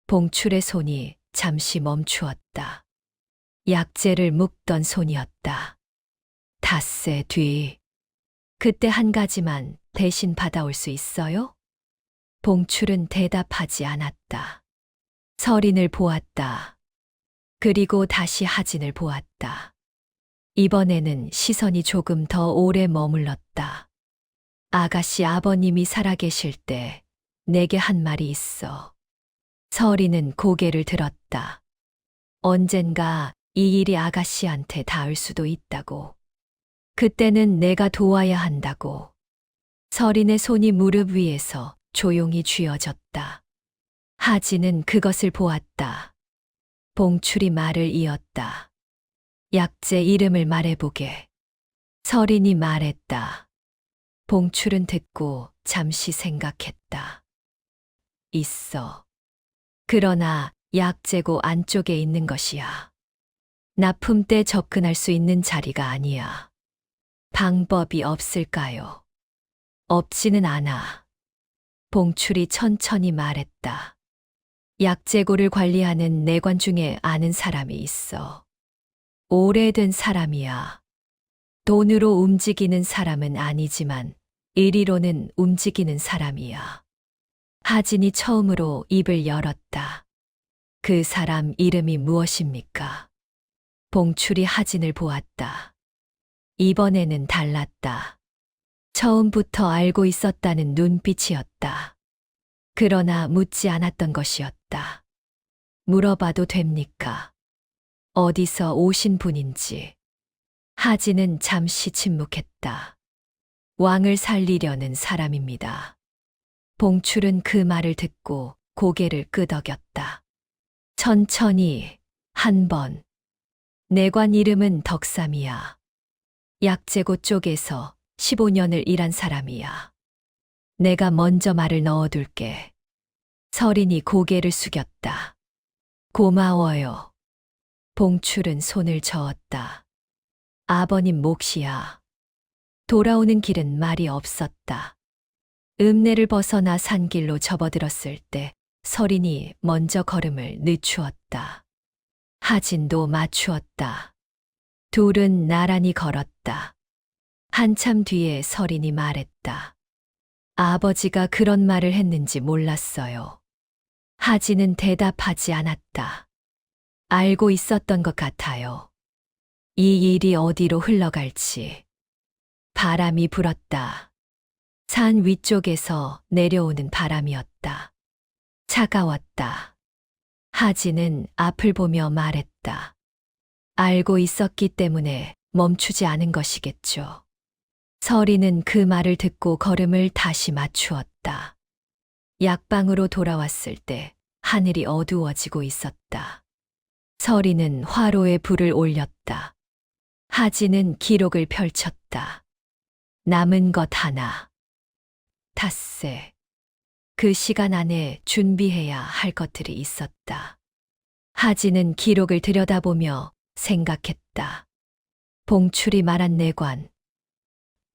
봉출의 손이 잠시 멈추었다. 약재를 묶던 손이었다. 닷새 뒤. 그때 한 가지만 대신 받아올 수 있어요? 봉출은 대답하지 않았다. 서린을 보았다. 그리고 다시 하진을 보았다. 이번에는 시선이 조금 더 오래 머물렀다. 아가씨 아버님이 살아계실 때 내게 한 말이 있어. 서린은 고개를 들었다. 언젠가 이 일이 아가씨한테 닿을 수도 있다고. 그때는 내가 도와야 한다고. 서린의 손이 무릎 위에서 조용히 쥐어졌다. 하진은 그것을 보았다. 봉출이 말을 이었다. 약재 이름을 말해보게. 서린이 말했다. 봉출은 듣고 잠시 생각했다. 있어. 그러나 약재고 안쪽에 있는 것이야. 납품 때 접근할 수 있는 자리가 아니야. 방법이 없을까요? 없지는 않아. 봉출이 천천히 말했다. 약재고를 관리하는 내관 중에 아는 사람이 있어. 오래된 사람이야. 돈으로 움직이는 사람은 아니지만 의리로는 움직이는 사람이야. 하진이 처음으로 입을 열었다. 그 사람 이름이 무엇입니까? 봉출이 하진을 보았다. 이번에는 달랐다. 처음부터 알고 있었다는 눈빛이었다. 그러나 묻지 않았던 것이었다. 물어봐도 됩니까? 어디서 오신 분인지. 하진은 잠시 침묵했다. 왕을 살리려는 사람입니다. 봉출은 그 말을 듣고 고개를 끄덕였다. 천천히, 한 번. 내관 이름은 덕삼이야. 약재고 쪽에서 15년을 일한 사람이야. 내가 먼저 말을 넣어둘게. 서린이 고개를 숙였다. 고마워요. 봉출은 손을 저었다. 아버님 몫이야. 돌아오는 길은 말이 없었다. 읍내를 벗어나 산길로 접어들었을 때 서린이 먼저 걸음을 늦추었다. 하진도 맞추었다. 둘은 나란히 걸었다. 한참 뒤에 서린이 말했다. 아버지가 그런 말을 했는지 몰랐어요. 하진은 대답하지 않았다. 알고 있었던 것 같아요. 이 일이 어디로 흘러갈지. 바람이 불었다. 산 위쪽에서 내려오는 바람이었다. 차가웠다. 하진은 앞을 보며 말했다. 알고 있었기 때문에 멈추지 않은 것이겠죠. 서린은 그 말을 듣고 걸음을 다시 맞추었다. 약방으로 돌아왔을 때 하늘이 어두워지고 있었다. 서린은 화로에 불을 올렸다. 하진은 기록을 펼쳤다. 남은 것 하나. 닷새. 그 시간 안에 준비해야 할 것들이 있었다. 하진은 기록을 들여다보며 생각했다. 봉출이 말한 내관.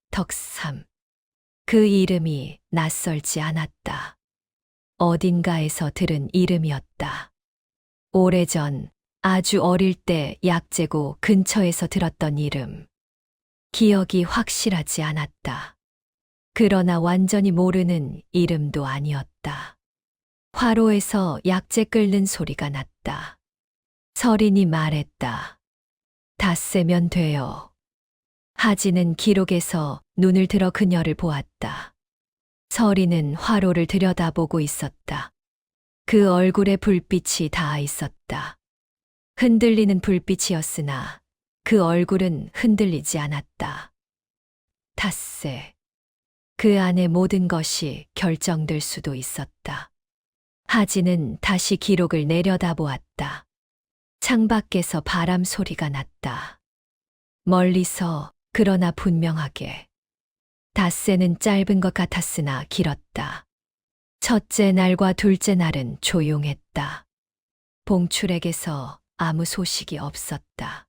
덕삼. 그 이름이 낯설지 않았다. 어딘가에서 들은 이름이었다. 오래전, 아주 어릴 때 약재고 근처에서 들었던 이름. 기억이 확실하지 않았다. 그러나 완전히 모르는 이름도 아니었다. 화로에서 약재 끓는 소리가 났다. 서린이 말했다. 닷새면 돼요. 하진은 기록에서 눈을 들어 그녀를 보았다. 서린은 화로를 들여다보고 있었다. 그 얼굴에 불빛이 닿아 있었다. 흔들리는 불빛이었으나 그 얼굴은 흔들리지 않았다. 닷새. 그 안에 모든 것이 결정될 수도 있었다. 하진은 다시 기록을 내려다보았다. 창밖에서 바람 소리가 났다. 멀리서 그러나 분명하게. 닷새는 짧은 것 같았으나 길었다. 첫째 날과 둘째 날은 조용했다. 봉출에게서 아무 소식이 없었다.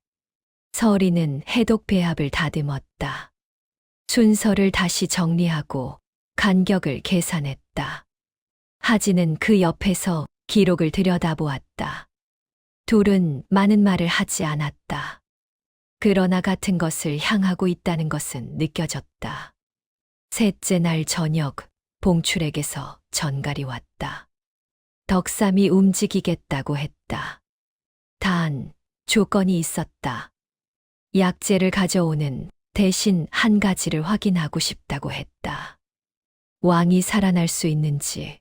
서린은 해독 배합을 다듬었다. 순서를 다시 정리하고 간격을 계산했다. 하진은 그 옆에서 기록을 들여다보았다. 둘은 많은 말을 하지 않았다. 그러나 같은 것을 향하고 있다는 것은 느껴졌다. 셋째 날 저녁, 봉출에게서 전갈이 왔다. 덕삼이 움직이겠다고 했다. 단, 조건이 있었다. 약재를 가져오는 대신 한 가지를 확인하고 싶다고 했다. 왕이 살아날 수 있는지.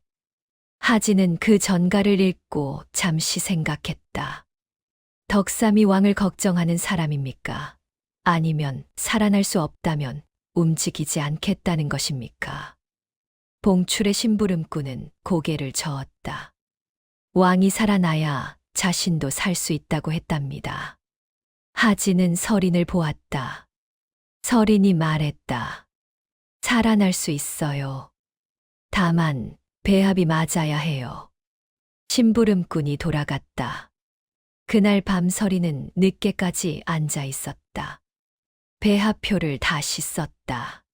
하진은 그 전갈을 읽고 잠시 생각했다. 덕삼이 왕을 걱정하는 사람입니까? 아니면 살아날 수 없다면 움직이지 않겠다는 것입니까? 봉출의 심부름꾼은 고개를 저었다. 왕이 살아나야 자신도 살 수 있다고 했답니다. 하진은 서린을 보았다. 서린이 말했다. 살아날 수 있어요. 다만 배합이 맞아야 해요. 심부름꾼이 돌아갔다. 그날 밤 서리는 늦게까지 앉아 있었다. 배합표를 다시 썼다.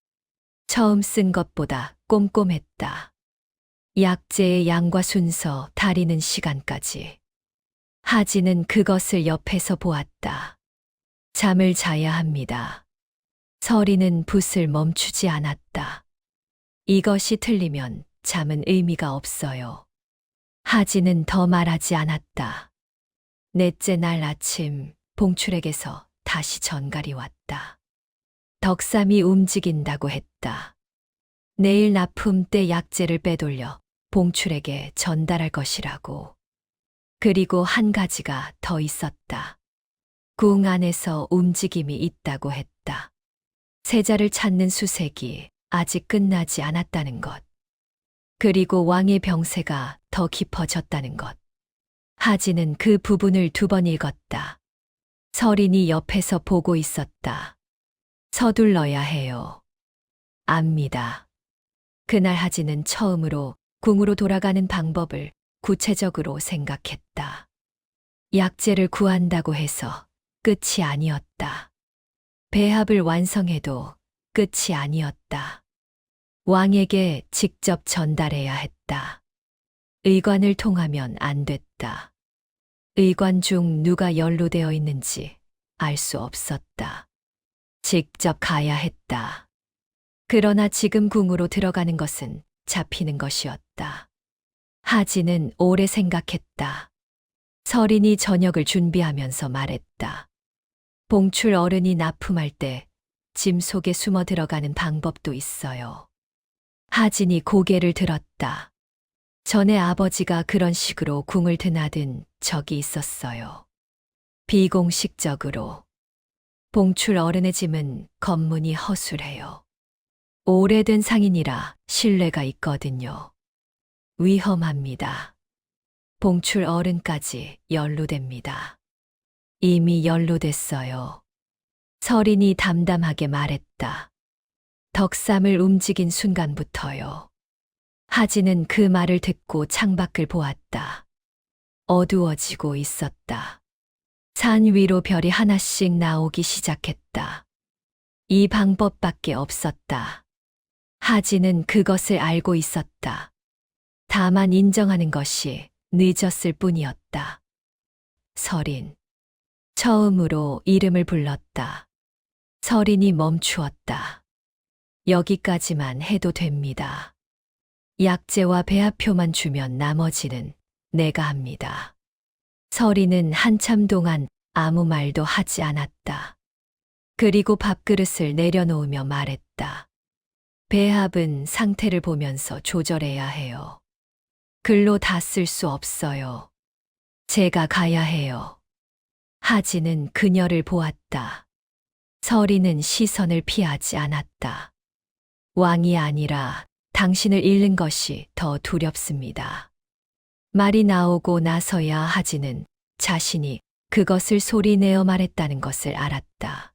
처음 쓴 것보다 꼼꼼했다. 약재의 양과 순서, 다리는 시간까지. 하진은 그것을 옆에서 보았다. 잠을 자야 합니다. 서리는 붓을 멈추지 않았다. 이것이 틀리면 잠은 의미가 없어요. 하진은 더 말하지 않았다. 넷째 날 아침 봉출에게서 다시 전갈이 왔다. 덕삼이 움직인다고 했다. 내일 납품 때 약재를 빼돌려 봉출에게 전달할 것이라고. 그리고 한 가지가 더 있었다. 궁 안에서 움직임이 있다고 했다. 세자를 찾는 수색이 아직 끝나지 않았다는 것. 그리고 왕의 병세가 더 깊어졌다는 것. 하진은 그 부분을 2번 읽었다. 서린이 옆에서 보고 있었다. 서둘러야 해요. 압니다. 그날 하진은 처음으로 궁으로 돌아가는 방법을 구체적으로 생각했다. 약재를 구한다고 해서 끝이 아니었다. 배합을 완성해도 끝이 아니었다. 왕에게 직접 전달해야 했다. 의관을 통하면 안 됐다. 의관 중 누가 연루되어 있는지 알 수 없었다. 직접 가야 했다. 그러나 지금 궁으로 들어가는 것은 잡히는 것이었다. 하진은 오래 생각했다. 서린이 저녁을 준비하면서 말했다. 봉출 어른이 납품할 때 짐 속에 숨어 들어가는 방법도 있어요. 하진이 고개를 들었다. 전에 아버지가 그런 식으로 궁을 드나든 적이 있었어요. 비공식적으로. 봉출 어른의 짐은 검문이 허술해요. 오래된 상인이라 신뢰가 있거든요. 위험합니다. 봉출 어른까지 연루됩니다. 이미 연루됐어요. 서린이 담담하게 말했다. 덕삼을 움직인 순간부터요. 하진은 그 말을 듣고 창밖을 보았다. 어두워지고 있었다. 산 위로 별이 하나씩 나오기 시작했다. 이 방법밖에 없었다. 하진은 그것을 알고 있었다. 다만 인정하는 것이 늦었을 뿐이었다. 서린. 처음으로 이름을 불렀다. 서린이 멈추었다. 여기까지만 해도 됩니다. 약재와 배합표만 주면 나머지는 내가 합니다. 서린은 한참 동안 아무 말도 하지 않았다. 그리고 밥그릇을 내려놓으며 말했다. 배합은 상태를 보면서 조절해야 해요. 글로 다 쓸 수 없어요. 제가 가야 해요. 하진은 그녀를 보았다. 서린은 시선을 피하지 않았다. 왕이 아니라 당신을 잃는 것이 더 두렵습니다. 말이 나오고 나서야 하진은 자신이 그것을 소리내어 말했다는 것을 알았다.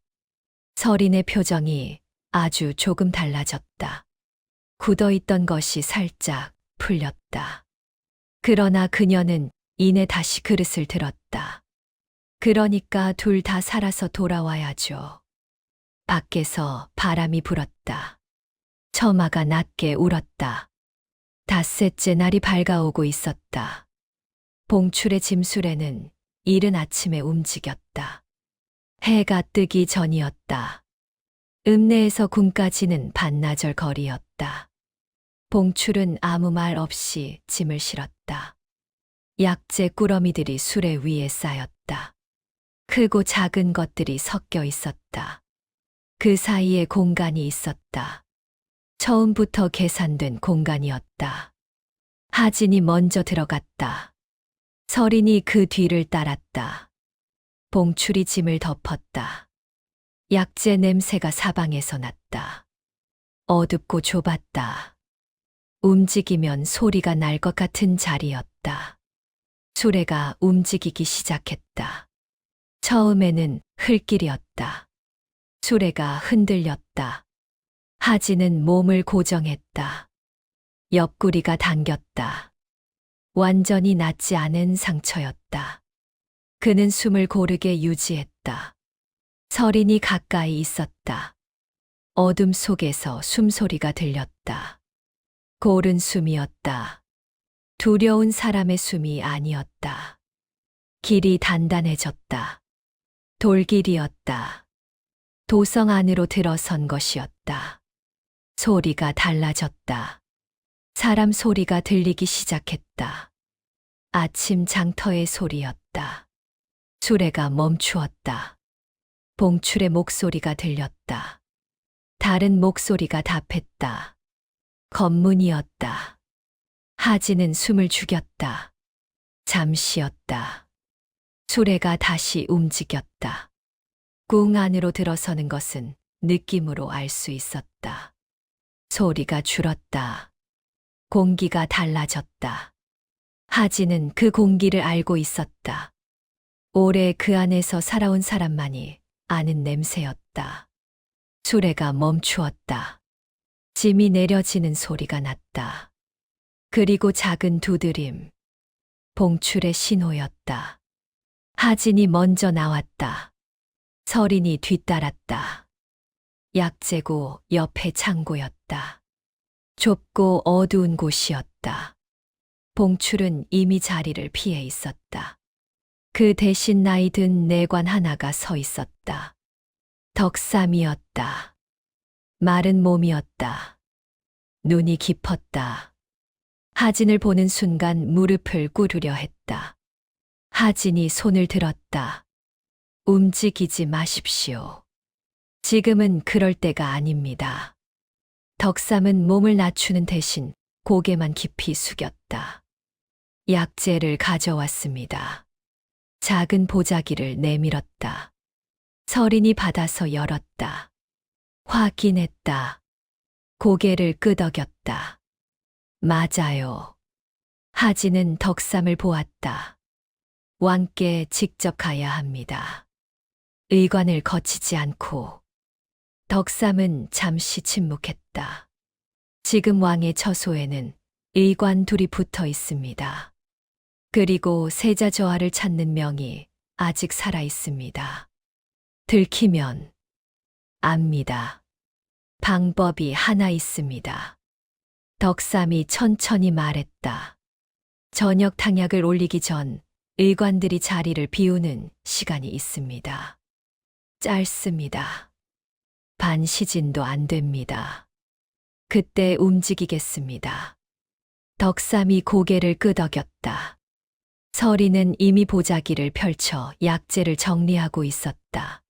서린의 표정이 아주 조금 달라졌다. 굳어있던 것이 살짝 풀렸다. 그러나 그녀는 이내 다시 그릇을 들었다. 그러니까 둘 다 살아서 돌아와야죠. 밖에서 바람이 불었다. 처마가 낮게 울었다. 닷새째 날이 밝아오고 있었다. 봉출의 짐수레는 이른 아침에 움직였다. 해가 뜨기 전이었다. 읍내에서 궁까지는 반나절 거리였다. 봉출은 아무 말 없이 짐을 실었다. 약재 꾸러미들이 수레 위에 쌓였다. 크고 작은 것들이 섞여 있었다. 그 사이에 공간이 있었다. 처음부터 계산된 공간이었다. 하진이 먼저 들어갔다. 서린이 그 뒤를 따랐다. 봉출이 짐을 덮었다. 약재 냄새가 사방에서 났다. 어둡고 좁았다. 움직이면 소리가 날 것 같은 자리였다. 수레가 움직이기 시작했다. 처음에는 흘길이었다. 수레가 흔들렸다. 하진은 몸을 고정했다. 옆구리가 당겼다. 완전히 낫지 않은 상처였다. 그는 숨을 고르게 유지했다. 서린이 가까이 있었다. 어둠 속에서 숨소리가 들렸다. 고른 숨이었다. 두려운 사람의 숨이 아니었다. 길이 단단해졌다. 돌길이었다. 도성 안으로 들어선 것이었다. 소리가 달라졌다. 사람 소리가 들리기 시작했다. 아침 장터의 소리였다. 수레가 멈추었다. 봉출의 목소리가 들렸다. 다른 목소리가 답했다. 검문이었다. 하진은 숨을 죽였다. 잠시였다. 수레가 다시 움직였다. 궁 안으로 들어서는 것은 느낌으로 알 수 있었다. 소리가 줄었다. 공기가 달라졌다. 하진은 그 공기를 알고 있었다. 오래 그 안에서 살아온 사람만이 아는 냄새였다. 수레가 멈추었다. 짐이 내려지는 소리가 났다. 그리고 작은 두드림. 봉출의 신호였다. 하진이 먼저 나왔다. 서린이 뒤따랐다. 약재고 옆에 창고였다. 좁고 어두운 곳이었다. 봉출은 이미 자리를 피해 있었다. 그 대신 나이 든 내관 하나가 서 있었다. 덕삼이었다. 마른 몸이었다. 눈이 깊었다. 하진을 보는 순간 무릎을 꿇으려 했다. 하진이 손을 들었다. 움직이지 마십시오. 지금은 그럴 때가 아닙니다. 덕삼은 몸을 낮추는 대신 고개만 깊이 숙였다. 약재를 가져왔습니다. 작은 보자기를 내밀었다. 서린이 받아서 열었다. 확인했다. 고개를 끄덕였다. 맞아요. 하진은 덕삼을 보았다. 왕께 직접 가야 합니다. 의관을 거치지 않고. 덕삼은 잠시 침묵했다. 지금 왕의 처소에는 의관 둘이 붙어 있습니다. 그리고 세자저하를 찾는 명이 아직 살아 있습니다. 들키면 압니다. 방법이 하나 있습니다. 덕삼이 천천히 말했다. 저녁 탕약을 올리기 전 의관들이 자리를 비우는 시간이 있습니다. 짧습니다. 반 시진도 안 됩니다. 그때 움직이겠습니다. 덕삼이 고개를 끄덕였다. 서린은 이미 보자기를 펼쳐 약재를 정리하고 있었다.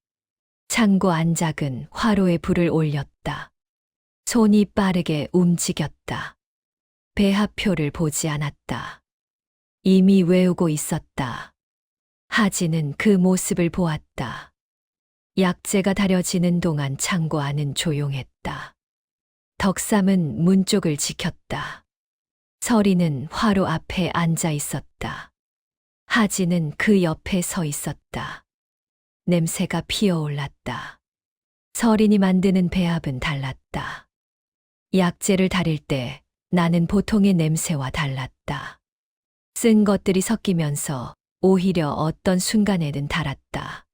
창고 안작은 화로에 불을 올렸다. 손이 빠르게 움직였다. 배합표를 보지 않았다. 이미 외우고 있었다. 하진은 그 모습을 보았다. 약재가 다려지는 동안 창고 안은 조용했다. 덕삼은 문 쪽을 지켰다. 서린은 화로 앞에 앉아 있었다. 하진은 그 옆에 서 있었다. 냄새가 피어올랐다. 서린이 만드는 배합은 달랐다. 약재를 다릴 때 나는 보통의 냄새와 달랐다. 쓴 것들이 섞이면서 오히려 어떤 순간에는 달았다.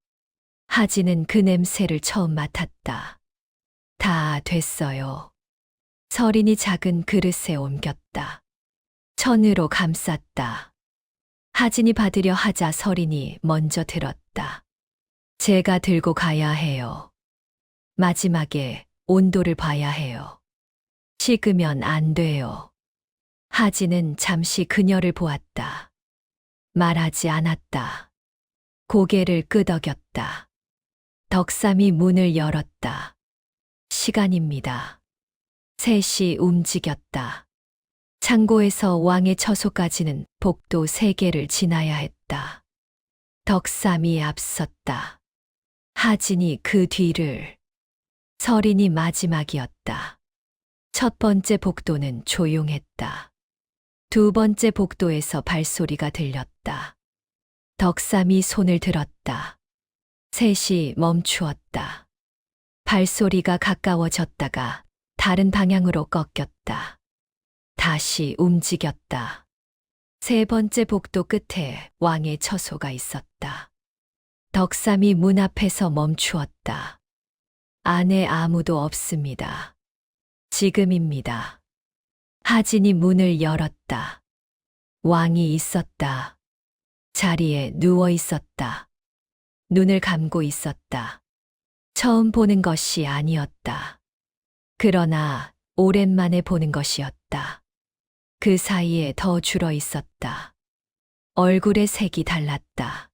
하진은 그 냄새를 처음 맡았다. 다 됐어요. 서린이 작은 그릇에 옮겼다. 천으로 감쌌다. 하진이 받으려 하자 서린이 먼저 들었다. 제가 들고 가야 해요. 마지막에 온도를 봐야 해요. 식으면 안 돼요. 하진은 잠시 그녀를 보았다. 말하지 않았다. 고개를 끄덕였다. 덕삼이 문을 열었다. 시간입니다. 셋이 움직였다. 창고에서 왕의 처소까지는 복도 3개를 지나야 했다. 덕삼이 앞섰다. 하진이 그 뒤를. 서린이 마지막이었다. 첫 번째 복도는 조용했다. 두 번째 복도에서 발소리가 들렸다. 덕삼이 손을 들었다. 셋이 멈추었다. 발소리가 가까워졌다가 다른 방향으로 꺾였다. 다시 움직였다. 세 번째 복도 끝에 왕의 처소가 있었다. 덕삼이 문 앞에서 멈추었다. 안에 아무도 없습니다. 지금입니다. 하진이 문을 열었다. 왕이 있었다. 자리에 누워 있었다. 눈을 감고 있었다. 처음 보는 것이 아니었다. 그러나 오랜만에 보는 것이었다. 그 사이에 더 줄어 있었다. 얼굴의 색이 달랐다.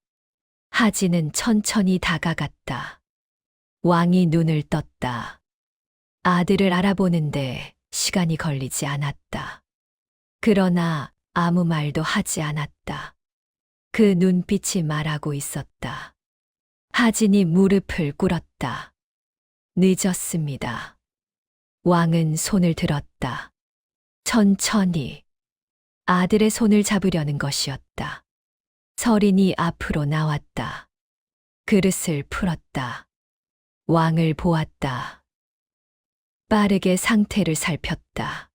하진은 천천히 다가갔다. 왕이 눈을 떴다. 아들을 알아보는데 시간이 걸리지 않았다. 그러나 아무 말도 하지 않았다. 그 눈빛이 말하고 있었다. 하진이 무릎을 꿇었다. 늦었습니다. 왕은 손을 들었다. 천천히 아들의 손을 잡으려는 것이었다. 서린이 앞으로 나왔다. 그릇을 풀었다. 왕을 보았다. 빠르게 상태를 살폈다.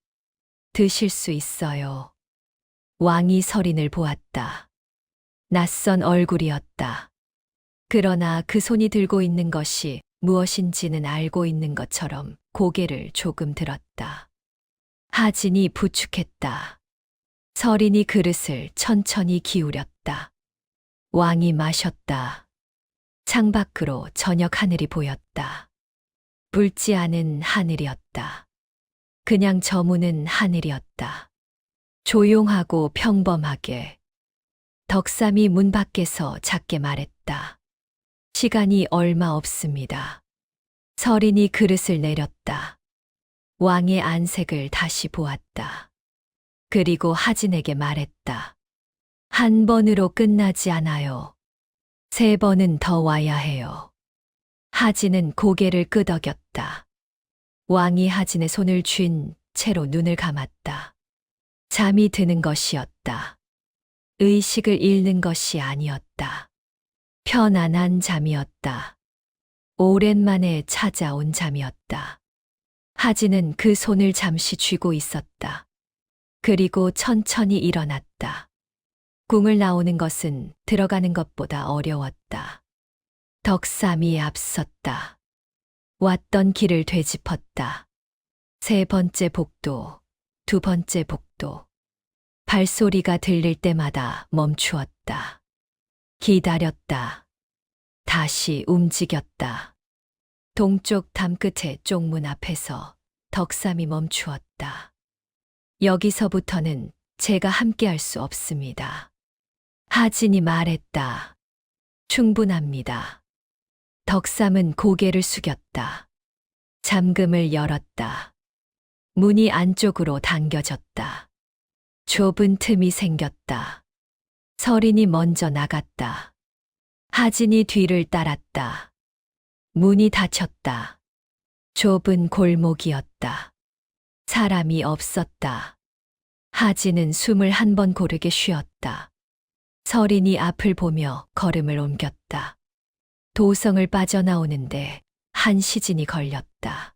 드실 수 있어요. 왕이 서린을 보았다. 낯선 얼굴이었다. 그러나 그 손이 들고 있는 것이 무엇인지는 알고 있는 것처럼 고개를 조금 들었다. 하진이 부축했다. 서린이 그릇을 천천히 기울였다. 왕이 마셨다. 창밖으로 저녁 하늘이 보였다. 붉지 않은 하늘이었다. 그냥 저무는 하늘이었다. 조용하고 평범하게. 덕삼이 문 밖에서 작게 말했다. 시간이 얼마 없습니다. 서린이 그릇을 내렸다. 왕의 안색을 다시 보았다. 그리고 하진에게 말했다. 한 번으로 끝나지 않아요. 세 번은 더 와야 해요. 하진은 고개를 끄덕였다. 왕이 하진의 손을 쥔 채로 눈을 감았다. 잠이 드는 것이었다. 의식을 잃는 것이 아니었다. 편안한 잠이었다. 오랜만에 찾아온 잠이었다. 하진은 그 손을 잠시 쥐고 있었다. 그리고 천천히 일어났다. 궁을 나오는 것은 들어가는 것보다 어려웠다. 덕삼이 앞섰다. 왔던 길을 되짚었다. 세 번째 복도, 두 번째 복도. 발소리가 들릴 때마다 멈추었다. 기다렸다. 다시 움직였다. 동쪽 담 끝의 쪽문 앞에서 덕삼이 멈추었다. 여기서부터는 제가 함께할 수 없습니다. 하진이 말했다. 충분합니다. 덕삼은 고개를 숙였다. 잠금을 열었다. 문이 안쪽으로 당겨졌다. 좁은 틈이 생겼다. 서린이 먼저 나갔다. 하진이 뒤를 따랐다. 문이 닫혔다. 좁은 골목이었다. 사람이 없었다. 하진은 숨을 한 번 고르게 쉬었다. 서린이 앞을 보며 걸음을 옮겼다. 도성을 빠져나오는데 한 시진이 걸렸다.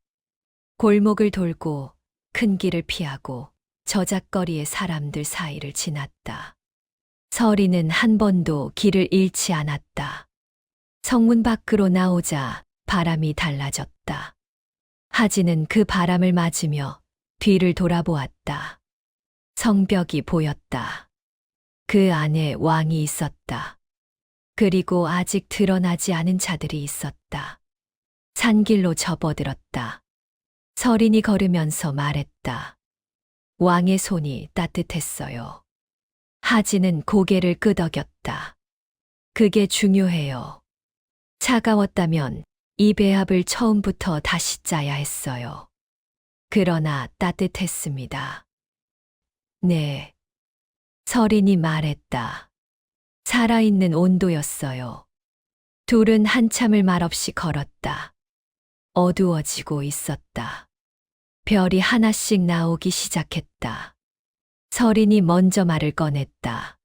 골목을 돌고 큰 길을 피하고 저작거리의 사람들 사이를 지났다. 서린은 한 번도 길을 잃지 않았다. 성문 밖으로 나오자 바람이 달라졌다. 하진은 그 바람을 맞으며 뒤를 돌아보았다. 성벽이 보였다. 그 안에 왕이 있었다. 그리고 아직 드러나지 않은 자들이 있었다. 산길로 접어들었다. 서린이 걸으면서 말했다. 왕의 손이 따뜻했어요. 하진은 고개를 끄덕였다. 그게 중요해요. 차가웠다면 이 배합을 처음부터 다시 짜야 했어요. 그러나 따뜻했습니다. 네. 서린이 말했다. 살아있는 온도였어요. 둘은 한참을 말없이 걸었다. 어두워지고 있었다. 별이 하나씩 나오기 시작했다. 서린이 먼저 말을 꺼냈다.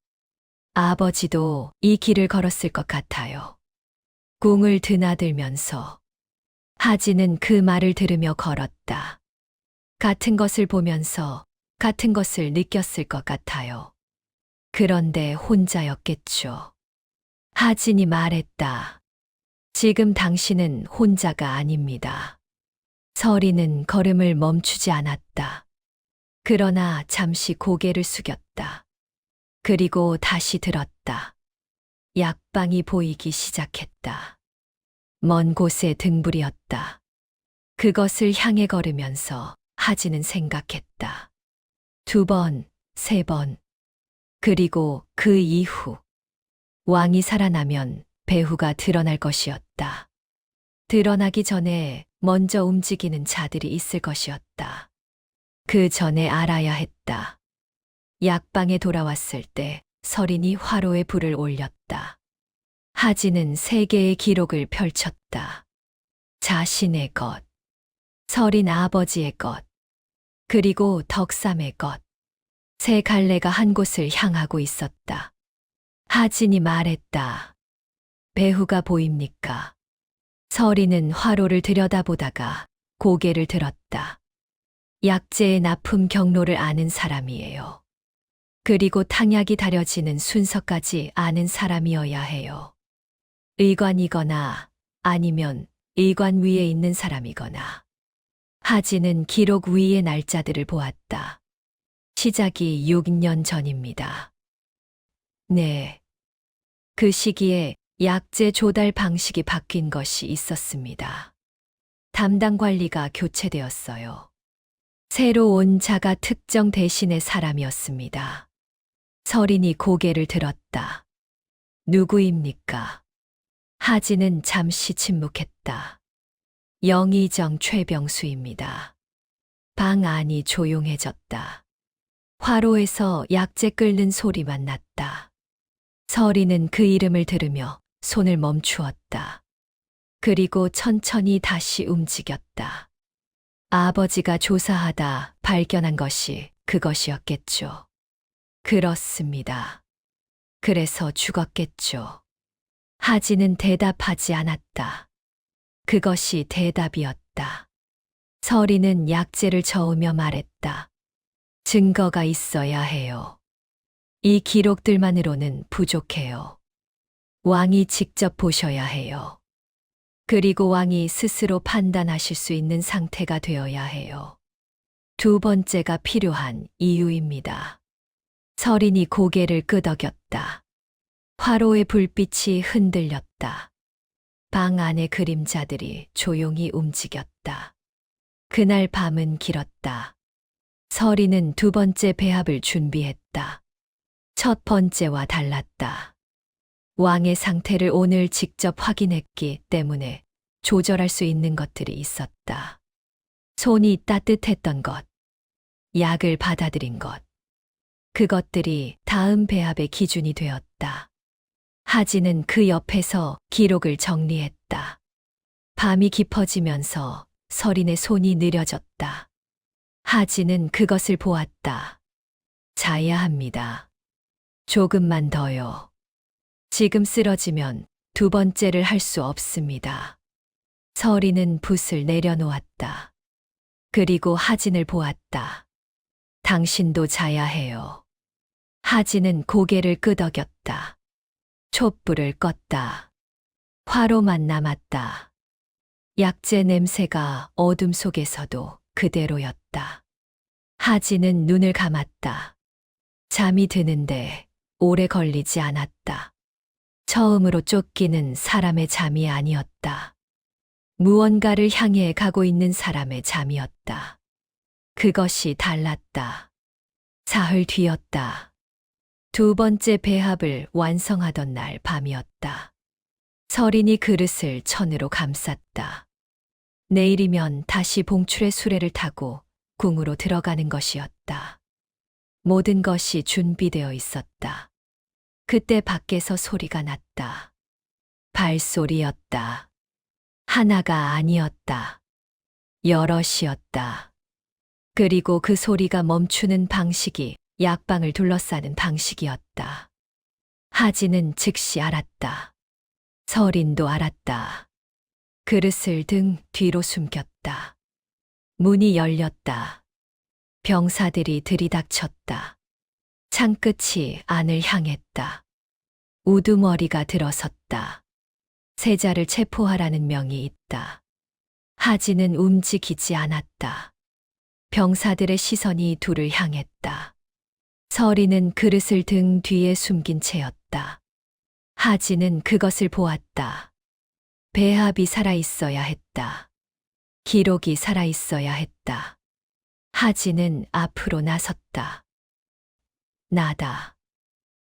아버지도 이 길을 걸었을 것 같아요. 궁을 드나들면서. 하진은 그 말을 들으며 걸었다. 같은 것을 보면서 같은 것을 느꼈을 것 같아요. 그런데 혼자였겠죠. 하진이 말했다. 지금 당신은 혼자가 아닙니다. 서리는 걸음을 멈추지 않았다. 그러나 잠시 고개를 숙였다. 그리고 다시 들었다. 약방이 보이기 시작했다. 먼 곳에 등불이었다. 그것을 향해 걸으면서 하진은 생각했다. 2번, 3번. 그리고 그 이후. 왕이 살아나면 배후가 드러날 것이었다. 드러나기 전에 먼저 움직이는 자들이 있을 것이었다. 그 전에 알아야 했다. 약방에 돌아왔을 때 서린이 화로에 불을 올렸다. 하진은 3개의 기록을 펼쳤다. 자신의 것, 서린 아버지의 것, 그리고 덕삼의 것. 3갈래가 한 곳을 향하고 있었다. 하진이 말했다. 배후가 보입니까? 서린은 화로를 들여다보다가 고개를 들었다. 약재의 납품 경로를 아는 사람이에요. 그리고 탕약이 다려지는 순서까지 아는 사람이어야 해요. 의관이거나 아니면 의관 위에 있는 사람이거나. 하진은 기록 위의 날짜들을 보았다. 시작이 6년 전입니다. 네. 그 시기에 약재 조달 방식이 바뀐 것이 있었습니다. 담당 관리가 교체되었어요. 새로 온 자가 특정 대신의 사람이었습니다. 서린이 고개를 들었다. 누구입니까? 하진은 잠시 침묵했다. 영의정 최병수입니다. 방 안이 조용해졌다. 화로에서 약재 끓는 소리만 났다. 서린은 그 이름을 들으며 손을 멈추었다. 그리고 천천히 다시 움직였다. 아버지가 조사하다 발견한 것이 그것이었겠죠. 그렇습니다. 그래서 죽었겠죠. 하진은 대답하지 않았다. 그것이 대답이었다. 서린은 약재를 저으며 말했다. 증거가 있어야 해요. 이 기록들만으로는 부족해요. 왕이 직접 보셔야 해요. 그리고 왕이 스스로 판단하실 수 있는 상태가 되어야 해요. 2번째가 필요한 이유입니다. 서린이 고개를 끄덕였다. 화로의 불빛이 흔들렸다. 방 안의 그림자들이 조용히 움직였다. 그날 밤은 길었다. 서린은 2번째 배합을 준비했다. 첫 번째와 달랐다. 왕의 상태를 오늘 직접 확인했기 때문에 조절할 수 있는 것들이 있었다. 손이 따뜻했던 것, 약을 받아들인 것. 그것들이 다음 배합의 기준이 되었다. 하진은 그 옆에서 기록을 정리했다. 밤이 깊어지면서 서린의 손이 느려졌다. 하진은 그것을 보았다. 자야 합니다. 조금만 더요. 지금 쓰러지면 2번째를 할 수 없습니다. 서린은 붓을 내려놓았다. 그리고 하진을 보았다. 당신도 자야 해요. 하진은 고개를 끄덕였다. 촛불을 껐다. 화로만 남았다. 약재 냄새가 어둠 속에서도 그대로였다. 하진은 눈을 감았다. 잠이 드는데 오래 걸리지 않았다. 처음으로 쫓기는 사람의 잠이 아니었다. 무언가를 향해 가고 있는 사람의 잠이었다. 그것이 달랐다. 사흘 뒤였다. 2번째 배합을 완성하던 날 밤이었다. 서린이 그릇을 천으로 감쌌다. 내일이면 다시 봉출의 수레를 타고 궁으로 들어가는 것이었다. 모든 것이 준비되어 있었다. 그때 밖에서 소리가 났다. 발소리였다. 하나가 아니었다. 여럿이었다. 그리고 그 소리가 멈추는 방식이 약방을 둘러싸는 방식이었다. 하진은 즉시 알았다. 서린도 알았다. 그릇을 등 뒤로 숨겼다. 문이 열렸다. 병사들이 들이닥쳤다. 창끝이 안을 향했다. 우두머리가 들어섰다. 세자를 체포하라는 명이 있다. 하진은 움직이지 않았다. 병사들의 시선이 둘을 향했다. 서리는 그릇을 등 뒤에 숨긴 채였다. 하진은 그것을 보았다. 배합이 살아있어야 했다. 기록이 살아있어야 했다. 하진은 앞으로 나섰다. 나다.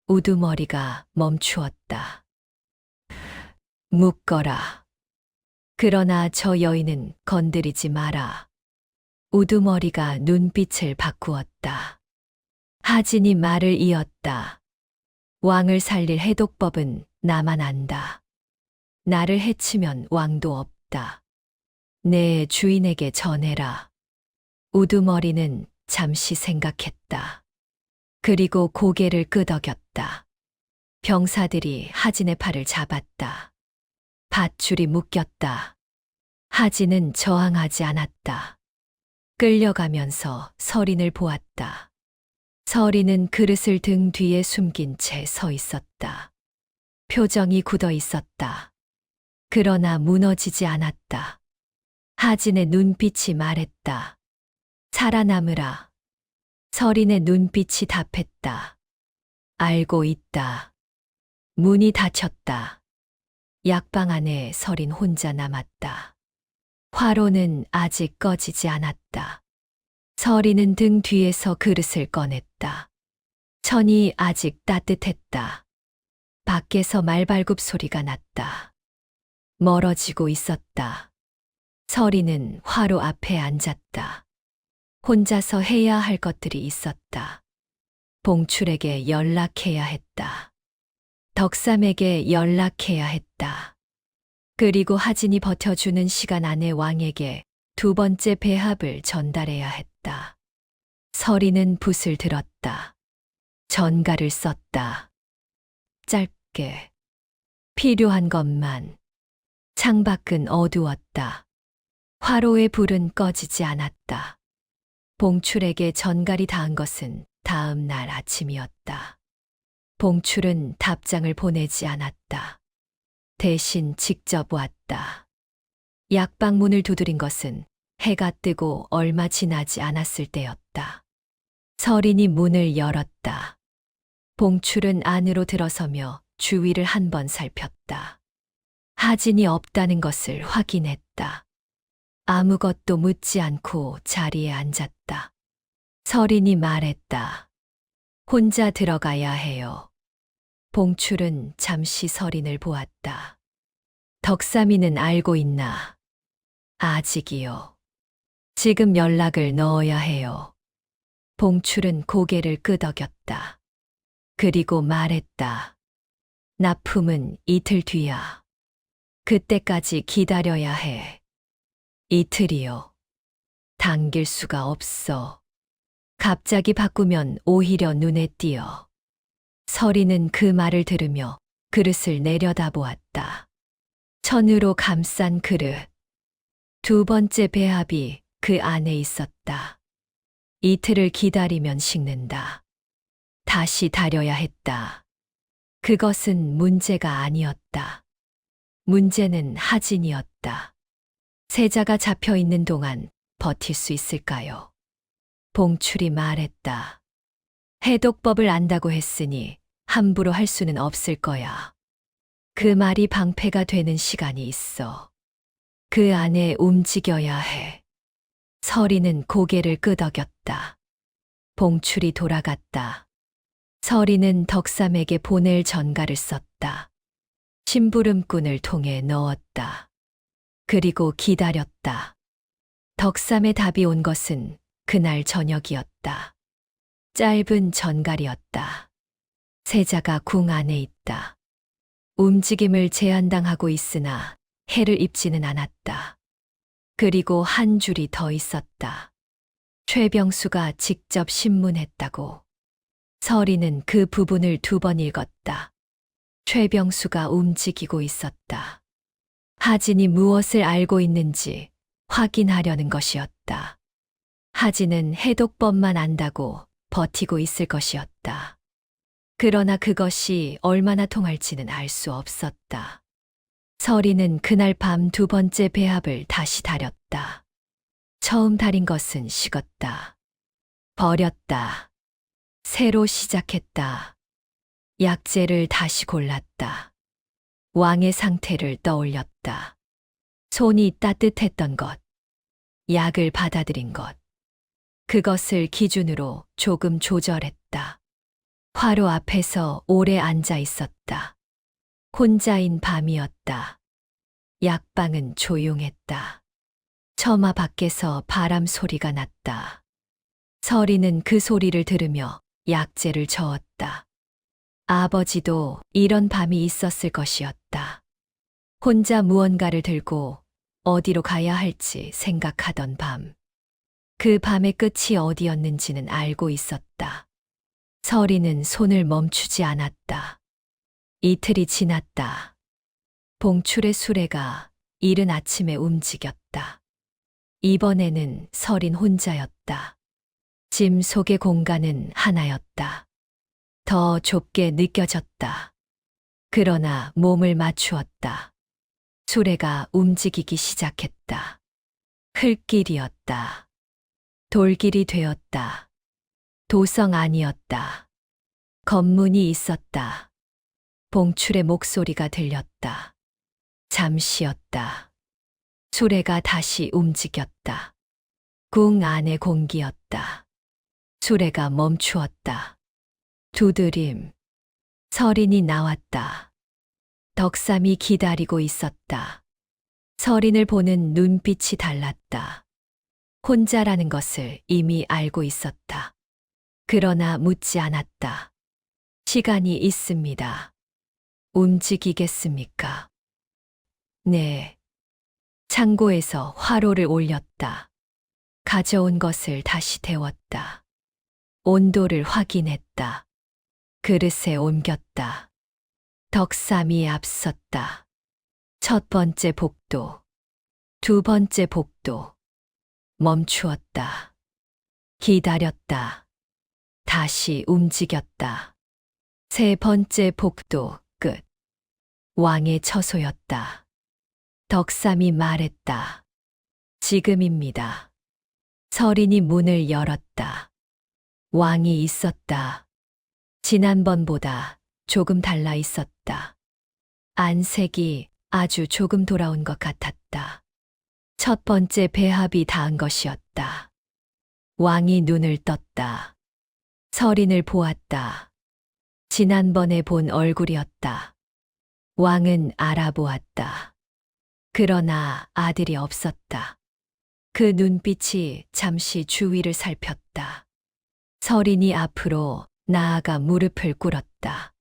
우두머리가 멈추었다. 묶어라. 그러나 저 여인은 건드리지 마라. 우두머리가 눈빛을 바꾸었다. 하진이 말을 이었다. 왕을 살릴 해독법은 나만 안다. 나를 해치면 왕도 없다. 내 주인에게 전해라. 우두머리는 잠시 생각했다. 그리고 고개를 끄덕였다. 병사들이 하진의 팔을 잡았다. 밧줄이 묶였다. 하진은 저항하지 않았다. 끌려가면서 서린을 보았다. 서린은 그릇을 등 뒤에 숨긴 채 서 있었다. 표정이 굳어 있었다. 그러나 무너지지 않았다. 하진의 눈빛이 말했다. 살아남으라. 서린의 눈빛이 답했다. 알고 있다. 문이 닫혔다. 약방 안에 서린 혼자 남았다. 화로는 아직 꺼지지 않았다. 서린은 등 뒤에서 그릇을 꺼냈다. 천이 아직 따뜻했다. 밖에서 말발굽 소리가 났다. 멀어지고 있었다. 서린은 화로 앞에 앉았다. 혼자서 해야 할 것들이 있었다. 봉출에게 연락해야 했다. 덕삼에게 연락해야 했다. 그리고 하진이 버텨주는 시간 안에 왕에게 두 번째 배합을 전달해야 했다. 서리는 붓을 들었다. 전가를 썼다. 짧게. 필요한 것만. 창밖은 어두웠다. 화로의 불은 꺼지지 않았다. 봉출에게 전갈이 닿은 것은 다음 날 아침이었다. 봉출은 답장을 보내지 않았다. 대신 직접 왔다. 약방 문을 두드린 것은 해가 뜨고 얼마 지나지 않았을 때였다. 서린이 문을 열었다. 봉출은 안으로 들어서며 주위를 한 번 살폈다. 하진이 없다는 것을 확인했다. 아무것도 묻지 않고 자리에 앉았다. 서린이 말했다. 혼자 들어가야 해요. 봉출은 잠시 서린을 보았다. 덕삼이는 알고 있나? 아직이요. 지금 연락을 넣어야 해요. 봉출은 고개를 끄덕였다. 그리고 말했다. 납품은 이틀 뒤야. 그때까지 기다려야 해. 이틀이요. 당길 수가 없어. 갑자기 바꾸면 오히려 눈에 띄어. 서리는 그 말을 들으며 그릇을 내려다보았다. 천으로 감싼 그릇. 두 번째 배합이 그 안에 있었다. 이틀을 기다리면 식는다. 다시 다려야 했다. 그것은 문제가 아니었다. 문제는 하진이었다. 세자가 잡혀 있는 동안 버틸 수 있을까요? 봉출이 말했다. 해독법을 안다고 했으니 함부로 할 수는 없을 거야. 그 말이 방패가 되는 시간이 있어. 그 안에 움직여야 해. 서리는 고개를 끄덕였다. 봉출이 돌아갔다. 서리는 덕삼에게 보낼 전가를 썼다. 심부름꾼을 통해 넣었다. 그리고 기다렸다. 덕삼의 답이 온 것은 그날 저녁이었다. 짧은 전갈이었다. 세자가 궁 안에 있다. 움직임을 제한당하고 있으나 해를 입지는 않았다. 그리고 한 줄이 더 있었다. 최병수가 직접 신문했다고. 서리는 그 부분을 두 번 읽었다. 최병수가 움직이고 있었다. 하진이 무엇을 알고 있는지 확인하려는 것이었다. 하진은 해독법만 안다고 버티고 있을 것이었다. 그러나 그것이 얼마나 통할지는 알 수 없었다. 서리는 그날 밤 두 번째 배합을 다시 다렸다. 처음 다린 것은 식었다. 버렸다. 새로 시작했다. 약재를 다시 골랐다. 왕의 상태를 떠올렸다. 손이 따뜻했던 것, 약을 받아들인 것, 그것을 기준으로 조금 조절했다. 화로 앞에서 오래 앉아 있었다. 혼자인 밤이었다. 약방은 조용했다. 처마 밖에서 바람 소리가 났다. 서리는 그 소리를 들으며 약재를 저었다. 아버지도 이런 밤이 있었을 것이었다. 혼자 무언가를 들고 어디로 가야 할지 생각하던 밤. 그 밤의 끝이 어디였는지는 알고 있었다. 서리는 손을 멈추지 않았다. 이틀이 지났다. 봉출의 수레가 이른 아침에 움직였다. 이번에는 서린 혼자였다. 짐 속의 공간은 하나였다. 더 좁게 느껴졌다. 그러나 몸을 맞추었다. 수레가 움직이기 시작했다. 흙길이었다. 돌길이 되었다. 도성 아니었다. 검문이 있었다. 봉출의 목소리가 들렸다. 잠시였다. 수레가 다시 움직였다. 궁 안의 공기였다. 수레가 멈추었다. 두드림. 서린이 나왔다. 덕삼이 기다리고 있었다. 서린을 보는 눈빛이 달랐다. 혼자라는 것을 이미 알고 있었다. 그러나 묻지 않았다. 시간이 있습니다. 움직이겠습니까? 네. 창고에서 화로를 올렸다. 가져온 것을 다시 데웠다. 온도를 확인했다. 그릇에 옮겼다. 덕삼이 앞섰다. 첫 번째 복도, 두 번째 복도. 멈추었다. 기다렸다. 다시 움직였다. 세 번째 복도 끝. 왕의 처소였다. 덕삼이 말했다. 지금입니다. 서린이 문을 열었다. 왕이 있었다. 지난번보다 조금 달라 있었다. 안색이 아주 조금 돌아온 것 같았다. 첫 번째 배합이 닿은 것이었다. 왕이 눈을 떴다. 서린을 보았다. 지난번에 본 얼굴이었다. 왕은 알아보았다. 그러나 아들이 없었다. 그 눈빛이 잠시 주위를 살폈다. 서린이 앞으로 나아가 무릎을 꿇었다.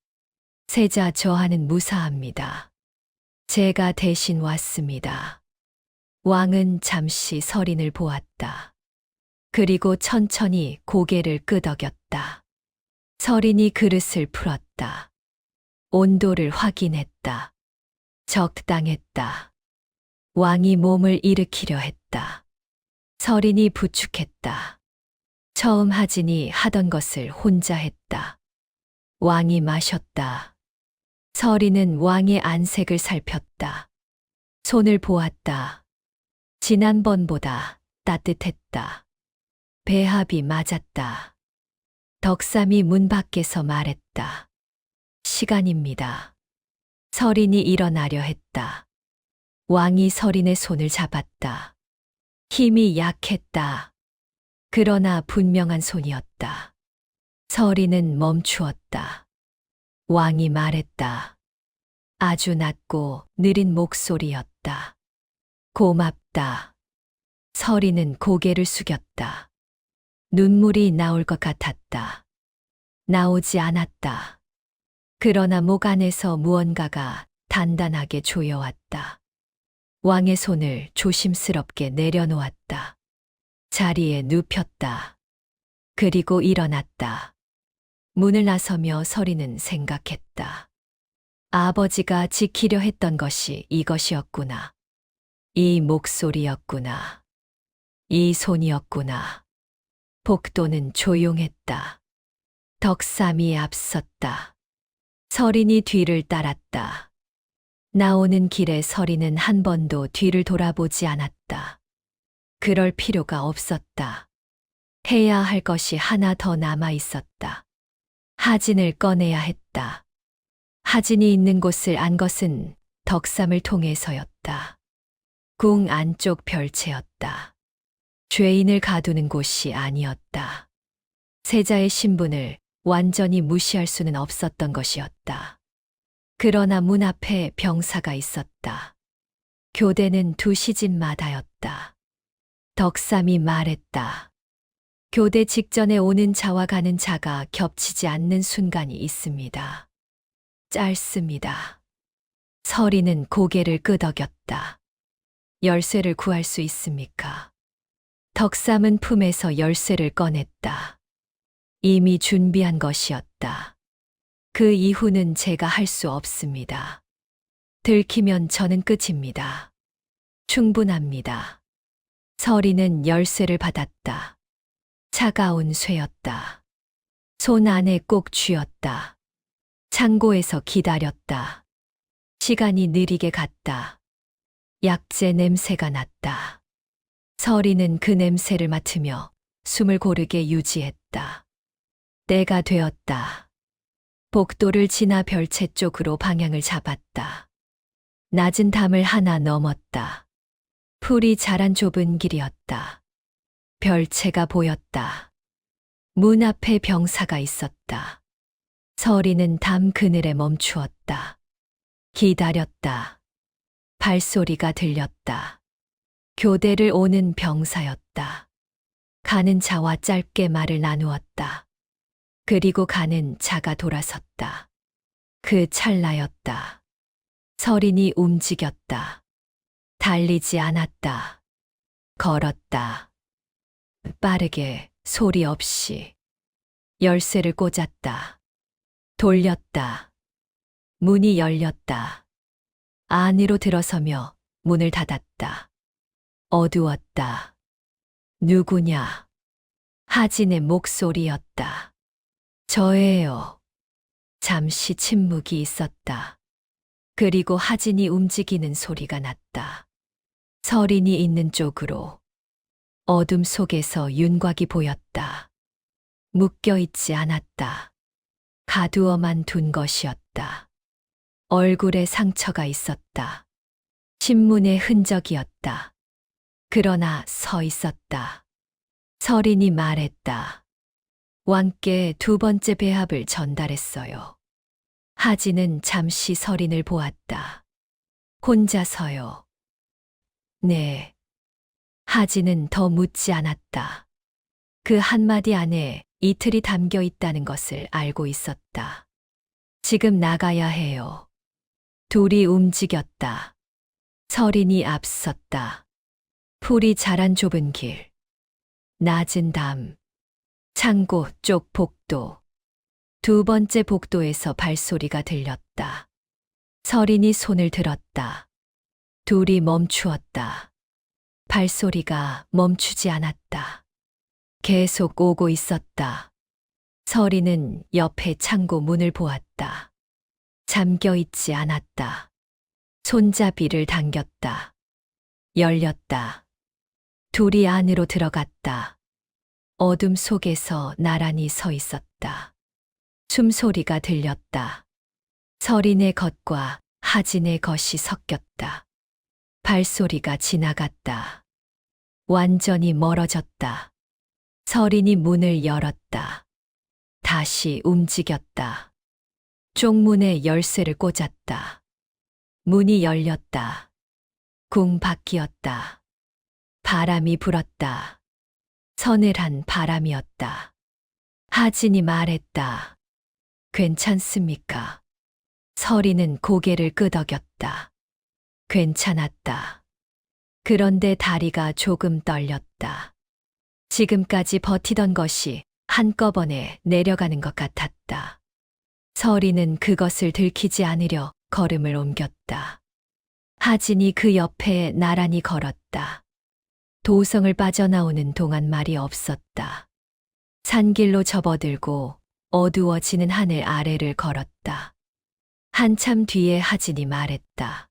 세자 저하는 무사합니다. 제가 대신 왔습니다. 왕은 잠시 서린을 보았다. 그리고 천천히 고개를 끄덕였다. 서린이 그릇을 풀었다. 온도를 확인했다. 적당했다. 왕이 몸을 일으키려 했다. 서린이 부축했다. 처음 하진이 하던 것을 혼자 했다. 왕이 마셨다. 서린은 왕의 안색을 살폈다. 손을 보았다. 지난번보다 따뜻했다. 배합이 맞았다. 덕삼이 문 밖에서 말했다. 시간입니다. 서린이 일어나려 했다. 왕이 서린의 손을 잡았다. 힘이 약했다. 그러나 분명한 손이었다. 서린은 멈추었다. 왕이 말했다. 아주 낮고 느린 목소리였다. 고맙다. 서린은 고개를 숙였다. 눈물이 나올 것 같았다. 나오지 않았다. 그러나 목 안에서 무언가가 단단하게 조여왔다. 왕의 손을 조심스럽게 내려놓았다. 자리에 눕혔다. 그리고 일어났다. 문을 나서며 서리는 생각했다. 아버지가 지키려 했던 것이 이것이었구나. 이 목소리였구나. 이 손이었구나. 복도는 조용했다. 덕삼이 앞섰다. 서린이 뒤를 따랐다. 나오는 길에 서린은 한 번도 뒤를 돌아보지 않았다. 그럴 필요가 없었다. 해야 할 것이 하나 더 남아 있었다. 하진을 꺼내야 했다. 하진이 있는 곳을 안 것은 덕삼을 통해서였다. 궁 안쪽 별채였다. 죄인을 가두는 곳이 아니었다. 세자의 신분을 완전히 무시할 수는 없었던 것이었다. 그러나 문 앞에 병사가 있었다. 교대는 2시즌마다였다. 덕삼이 말했다. 교대 직전에 오는 자와 가는 자가 겹치지 않는 순간이 있습니다. 짧습니다. 서린은 고개를 끄덕였다. 열쇠를 구할 수 있습니까? 덕삼은 품에서 열쇠를 꺼냈다. 이미 준비한 것이었다. 그 이후는 제가 할 수 없습니다. 들키면 저는 끝입니다. 충분합니다. 서린은 열쇠를 받았다. 차가운 쇠였다. 손 안에 꼭 쥐었다. 창고에서 기다렸다. 시간이 느리게 갔다. 약재 냄새가 났다. 서린은 그 냄새를 맡으며 숨을 고르게 유지했다. 때가 되었다. 복도를 지나 별채 쪽으로 방향을 잡았다. 낮은 담을 하나 넘었다. 풀이 자란 좁은 길이었다. 별채가 보였다. 문 앞에 병사가 있었다. 서린은 담 그늘에 멈추었다. 기다렸다. 발소리가 들렸다. 교대를 오는 병사였다. 가는 자와 짧게 말을 나누었다. 그리고 가는 자가 돌아섰다. 그 찰나였다. 서린이 움직였다. 달리지 않았다. 걸었다. 빠르게 소리 없이 열쇠를 꽂았다. 돌렸다. 문이 열렸다. 안으로 들어서며 문을 닫았다. 어두웠다. 누구냐? 하진의 목소리였다. 저예요. 잠시 침묵이 있었다. 그리고 하진이 움직이는 소리가 났다. 서린이 있는 쪽으로. 어둠 속에서 윤곽이 보였다. 묶여있지 않았다. 가두어만 둔 것이었다. 얼굴에 상처가 있었다. 신문의 흔적이었다. 그러나 서 있었다. 서린이 말했다. 왕께 2번째 배합을 전달했어요. 하진은 잠시 서린을 보았다. 혼자서요. 네. 하진은 더 묻지 않았다. 그 한마디 안에 이틀이 담겨 있다는 것을 알고 있었다. 지금 나가야 해요. 둘이 움직였다. 서린이 앞섰다. 풀이 자란 좁은 길. 낮은 담. 창고 쪽 복도. 2번째 복도에서 발소리가 들렸다. 서린이 손을 들었다. 둘이 멈추었다. 발소리가 멈추지 않았다. 계속 오고 있었다. 서린은 옆에 창고 문을 보았다. 잠겨 있지 않았다. 손잡이를 당겼다. 열렸다. 둘이 안으로 들어갔다. 어둠 속에서 나란히 서 있었다. 숨소리가 들렸다. 서린의 것과 하진의 것이 섞였다. 발소리가 지나갔다. 완전히 멀어졌다. 서린이 문을 열었다. 다시 움직였다. 쪽문에 열쇠를 꽂았다. 문이 열렸다. 궁 밖이었다. 바람이 불었다. 서늘한 바람이었다. 하진이 말했다. 괜찮습니까? 서린은 고개를 끄덕였다. 괜찮았다. 그런데 다리가 조금 떨렸다. 지금까지 버티던 것이 한꺼번에 내려가는 것 같았다. 서린은 그것을 들키지 않으려 걸음을 옮겼다. 하진이 그 옆에 나란히 걸었다. 도성을 빠져나오는 동안 말이 없었다. 산길로 접어들고 어두워지는 하늘 아래를 걸었다. 한참 뒤에 하진이 말했다.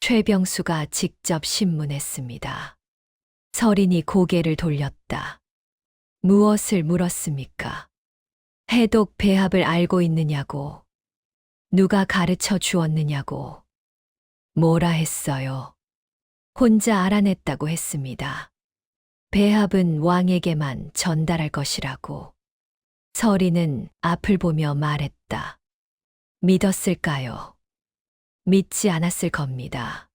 최병수가 직접 신문했습니다. 서린이 고개를 돌렸다. 무엇을 물었습니까? 해독 배합을 알고 있느냐고. 누가 가르쳐 주었느냐고. 뭐라 했어요? 혼자 알아냈다고 했습니다. 배합은 왕에게만 전달할 것이라고. 서린은 앞을 보며 말했다. 믿었을까요? 믿지 않았을 겁니다.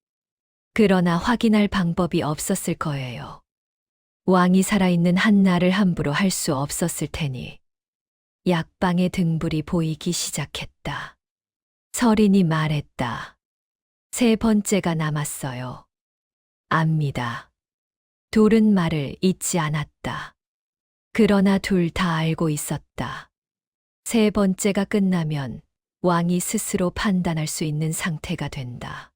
그러나 확인할 방법이 없었을 거예요. 왕이 살아있는 한나를 함부로 할 수 없었을 테니. 약방의 등불이 보이기 시작했다. 서린이 말했다. 세 번째가 남았어요. 압니다. 둘은 말을 잇지 않았다. 그러나 둘 다 알고 있었다. 세 번째가 끝나면 왕이 스스로 판단할 수 있는 상태가 된다.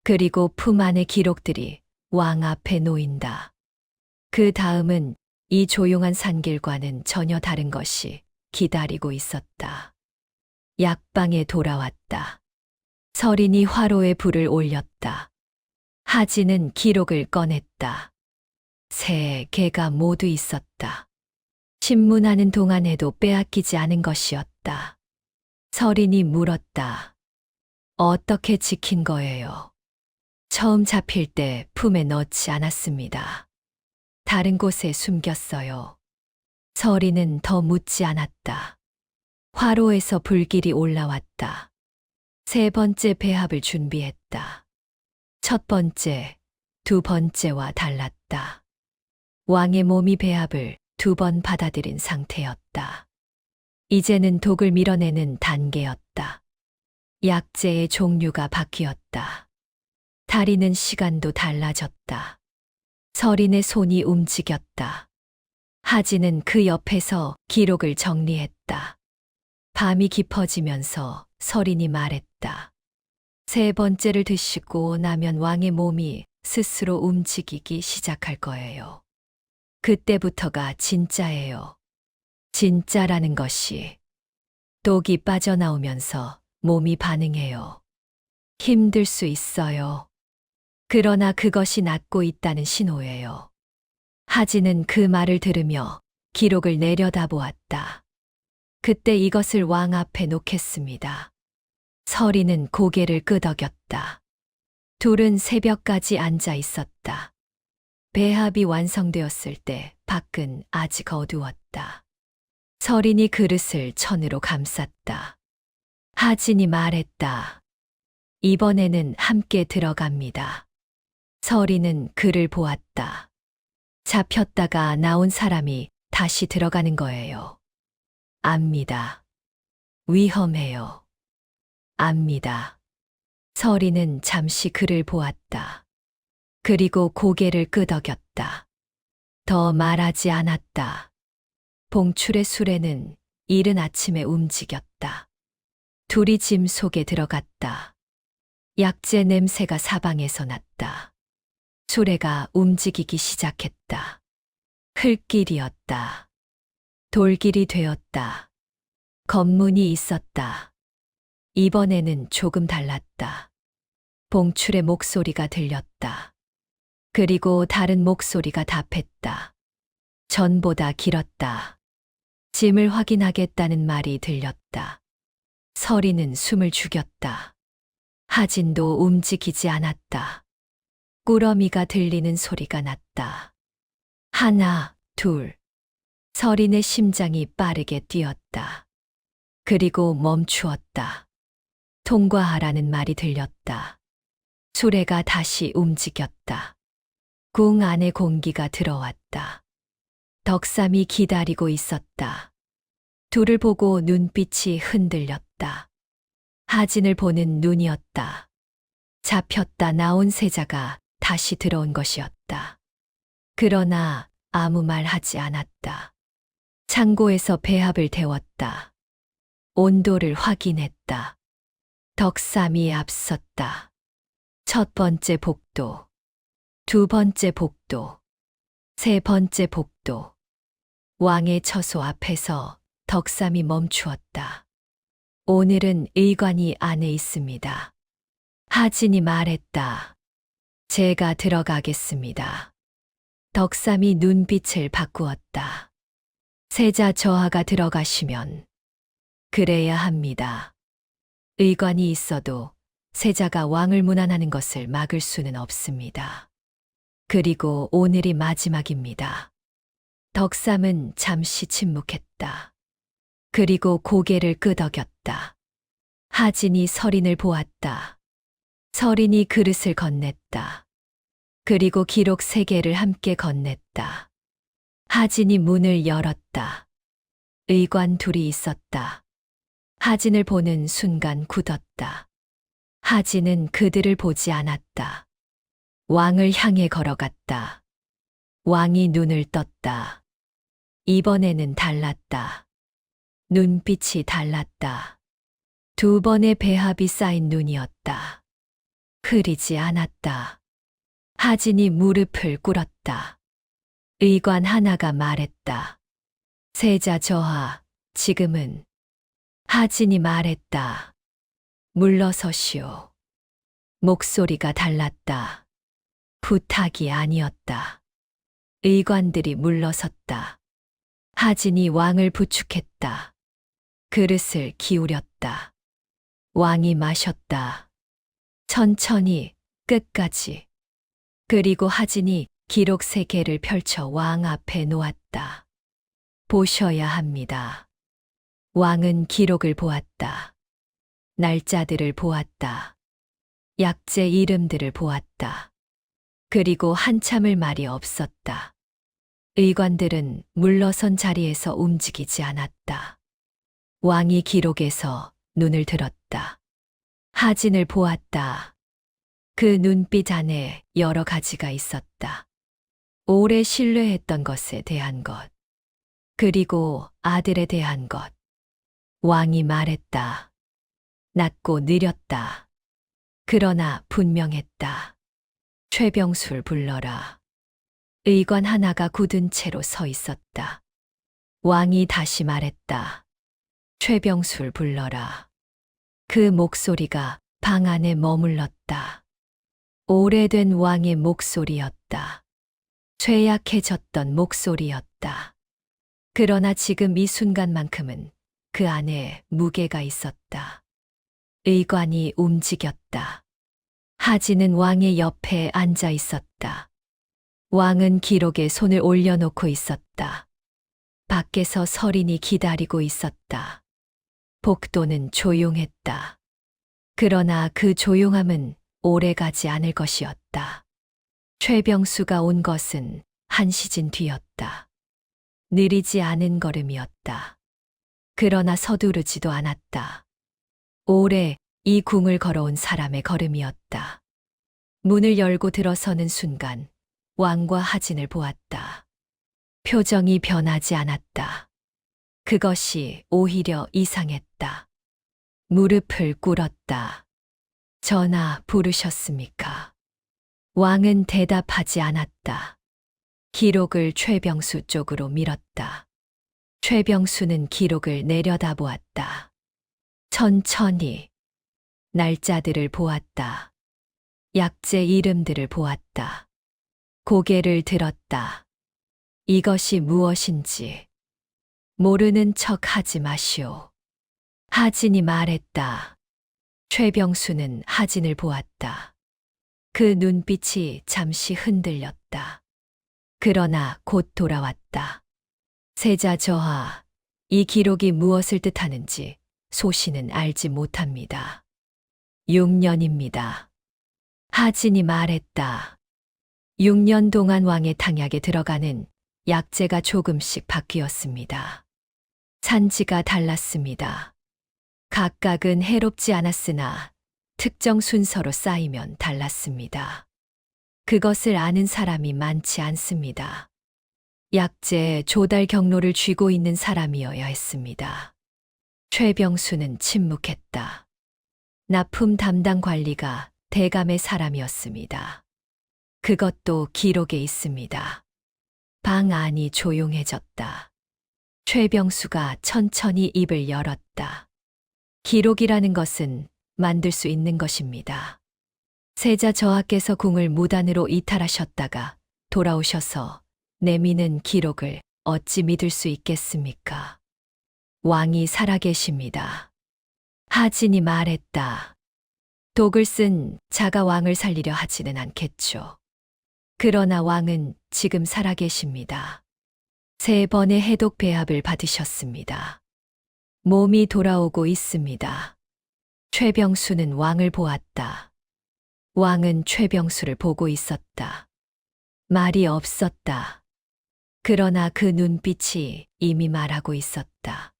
그리고 품 안의 기록들이 왕 앞에 놓인다. 그 다음은 이 조용한 산길과는 전혀 다른 것이 기다리고 있었다. 약방에 돌아왔다. 서린이 화로에 불을 올렸다. 하진은 기록을 꺼냈다. 세 개가 모두 있었다. 신문하는 동안에도 빼앗기지 않은 것이었다. 서린이 물었다. 어떻게 지킨 거예요? 처음 잡힐 때 품에 넣지 않았습니다. 다른 곳에 숨겼어요. 서린은 더 묻지 않았다. 화로에서 불길이 올라왔다. 세 번째 배합을 준비했다. 첫 번째, 두 번째와 달랐다. 왕의 몸이 배합을 두 번 받아들인 상태였다. 이제는 독을 밀어내는 단계였다. 약재의 종류가 바뀌었다. 다리는 시간도 달라졌다. 서린의 손이 움직였다. 하진은 그 옆에서 기록을 정리했다. 밤이 깊어지면서 서린이 말했다. 세 번째를 드시고 나면 왕의 몸이 스스로 움직이기 시작할 거예요. 그때부터가 진짜예요. 진짜라는 것이. 독이 빠져나오면서 몸이 반응해요. 힘들 수 있어요. 그러나 그것이 낫고 있다는 신호예요. 하진은 그 말을 들으며 기록을 내려다보았다. 그때 이것을 왕 앞에 놓겠습니다. 서린은 고개를 끄덕였다. 둘은 새벽까지 앉아 있었다. 배합이 완성되었을 때 밖은 아직 어두웠다. 서린이 그릇을 천으로 감쌌다. 하진이 말했다. 이번에는 함께 들어갑니다. 서린은 그를 보았다. 잡혔다가 나온 사람이 다시 들어가는 거예요. 압니다. 위험해요. 압니다. 서린은 잠시 그를 보았다. 그리고 고개를 끄덕였다. 더 말하지 않았다. 봉출의 수레는 이른 아침에 움직였다. 둘이 짐 속에 들어갔다. 약재 냄새가 사방에서 났다. 수레가 움직이기 시작했다. 흙길이었다. 돌길이 되었다. 검문이 있었다. 이번에는 조금 달랐다. 봉출의 목소리가 들렸다. 그리고 다른 목소리가 답했다. 전보다 길었다. 짐을 확인하겠다는 말이 들렸다. 서린은 숨을 죽였다. 하진도 움직이지 않았다. 꾸러미가 들리는 소리가 났다. 하나, 둘. 서린의 심장이 빠르게 뛰었다. 그리고 멈추었다. 통과하라는 말이 들렸다. 수레가 다시 움직였다. 궁 안에 공기가 들어왔다. 덕삼이 기다리고 있었다. 둘을 보고 눈빛이 흔들렸다. 하진을 보는 눈이었다. 잡혔다 나온 세자가 다시 들어온 것이었다. 그러나 아무 말 하지 않았다. 창고에서 배합을 데웠다. 온도를 확인했다. 덕삼이 앞섰다. 첫 번째 복도, 두 번째 복도, 세 번째 복도. 왕의 처소 앞에서 덕삼이 멈추었다. 오늘은 의관이 안에 있습니다. 하진이 말했다. 제가 들어가겠습니다. 덕삼이 눈빛을 바꾸었다. 세자 저하가 들어가시면 그래야 합니다. 의관이 있어도 세자가 왕을 문안하는 것을 막을 수는 없습니다. 그리고 오늘이 마지막입니다. 덕삼은 잠시 침묵했다. 그리고 고개를 끄덕였다. 하진이 서린을 보았다. 서린이 그릇을 건넸다. 그리고 기록 3개를 함께 건넸다. 하진이 문을 열었다. 의관 둘이 있었다. 하진을 보는 순간 굳었다. 하진은 그들을 보지 않았다. 왕을 향해 걸어갔다. 왕이 눈을 떴다. 이번에는 달랐다. 눈빛이 달랐다. 2번의 배합이 쌓인 눈이었다. 흐리지 않았다. 하진이 무릎을 꿇었다. 의관 하나가 말했다. 세자 저하, 지금은. 하진이 말했다. 물러서시오. 목소리가 달랐다. 부탁이 아니었다. 의관들이 물러섰다. 하진이 왕을 부축했다. 그릇을 기울였다. 왕이 마셨다. 천천히, 끝까지. 그리고 하진이 기록 3개를 펼쳐 왕 앞에 놓았다. 보셔야 합니다. 왕은 기록을 보았다. 날짜들을 보았다. 약재 이름들을 보았다. 그리고 한참을 말이 없었다. 의관들은 물러선 자리에서 움직이지 않았다. 왕이 기록에서 눈을 들었다. 하진을 보았다. 그 눈빛 안에 여러 가지가 있었다. 오래 신뢰했던 것에 대한 것, 그리고 아들에 대한 것. 왕이 말했다. 낮고 느렸다. 그러나 분명했다. 최병수를 불러라. 의관 하나가 굳은 채로 서 있었다. 왕이 다시 말했다. 최병수를 불러라. 그 목소리가 방 안에 머물렀다. 오래된 왕의 목소리였다. 쇠약해졌던 목소리였다. 그러나 지금 이 순간만큼은 그 안에 무게가 있었다. 의관이 움직였다. 하진은 왕의 옆에 앉아 있었다. 왕은 기록에 손을 올려놓고 있었다. 밖에서 서린이 기다리고 있었다. 복도는 조용했다. 그러나 그 조용함은 오래가지 않을 것이었다. 최병수가 온 것은 한 시즌 뒤였다. 느리지 않은 걸음이었다. 그러나 서두르지도 않았다. 오래 이 궁을 걸어온 사람의 걸음이었다. 문을 열고 들어서는 순간 왕과 하진을 보았다. 표정이 변하지 않았다. 그것이 오히려 이상했다. 무릎을 꿇었다. 전하 부르셨습니까? 왕은 대답하지 않았다. 기록을 최병수 쪽으로 밀었다. 최병수는 기록을 내려다보았다. 천천히 날짜들을 보았다. 약재 이름들을 보았다. 고개를 들었다. 이것이 무엇인지 모르는 척 하지 마시오. 하진이 말했다. 최병수는 하진을 보았다. 그 눈빛이 잠시 흔들렸다. 그러나 곧 돌아왔다. 세자 저하, 이 기록이 무엇을 뜻하는지 소신은 알지 못합니다. 6년입니다. 하진이 말했다. 6년 동안 왕의 탕약에 들어가는 약재가 조금씩 바뀌었습니다. 산지가 달랐습니다. 각각은 해롭지 않았으나 특정 순서로 쌓이면 달랐습니다. 그것을 아는 사람이 많지 않습니다. 약재 조달 경로를 쥐고 있는 사람이어야 했습니다. 최병수는 침묵했다. 납품 담당 관리가 대감의 사람이었습니다. 그것도 기록에 있습니다. 방 안이 조용해졌다. 최병수가 천천히 입을 열었다. 기록이라는 것은 만들 수 있는 것입니다. 세자 저하께서 궁을 무단으로 이탈하셨다가 돌아오셔서 내미는 기록을 어찌 믿을 수 있겠습니까? 왕이 살아계십니다. 하진이 말했다. 독을 쓴 자가 왕을 살리려 하지는 않겠죠. 그러나 왕은 지금 살아계십니다. 3번의 해독 배합을 받으셨습니다. 몸이 돌아오고 있습니다. 최병수는 왕을 보았다. 왕은 최병수를 보고 있었다. 말이 없었다. 그러나 그 눈빛이 이미 말하고 있었다.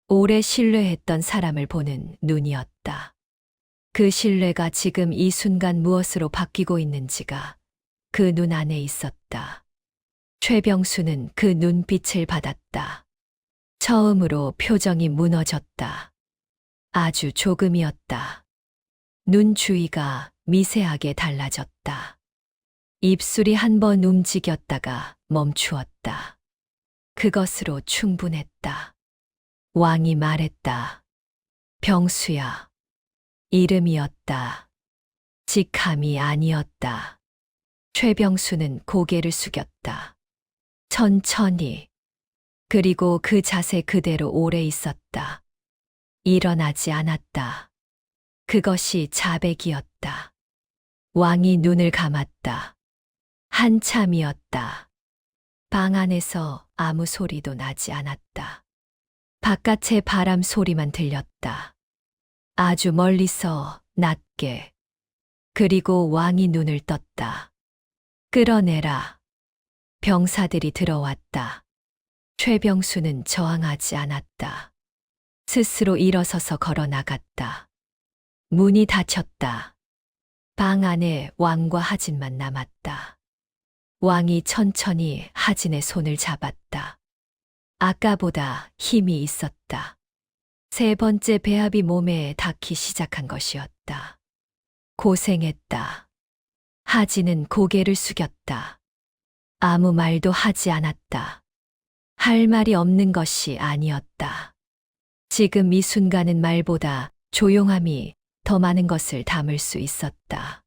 오래 신뢰했던 사람을 보는 눈이었다. 그 신뢰가 지금 이 순간 무엇으로 바뀌고 있는지가 그 눈 안에 있었다. 최병수는 그 눈빛을 받았다. 처음으로 표정이 무너졌다. 아주 조금이었다. 눈 주위가 미세하게 달라졌다. 입술이 한 번 움직였다가 멈추었다. 그것으로 충분했다. 왕이 말했다. 병수야. 이름이었다. 직함이 아니었다. 최병수는 고개를 숙였다. 천천히. 그리고 그 자세 그대로 오래 있었다. 일어나지 않았다. 그것이 자백이었다. 왕이 눈을 감았다. 한참이었다. 방 안에서 아무 소리도 나지 않았다. 바깥의 바람 소리만 들렸다. 아주 멀리서 낮게. 그리고 왕이 눈을 떴다. 끌어내라. 병사들이 들어왔다. 최병수는 저항하지 않았다. 스스로 일어서서 걸어 나갔다. 문이 닫혔다. 방 안에 왕과 하진만 남았다. 왕이 천천히 하진의 손을 잡았다. 아까보다 힘이 있었다. 3번째 배합이 몸에 닿기 시작한 것이었다. 고생했다. 하진은 고개를 숙였다. 아무 말도 하지 않았다. 할 말이 없는 것이 아니었다. 지금 이 순간은 말보다 조용함이 더 많은 것을 담을 수 있었다.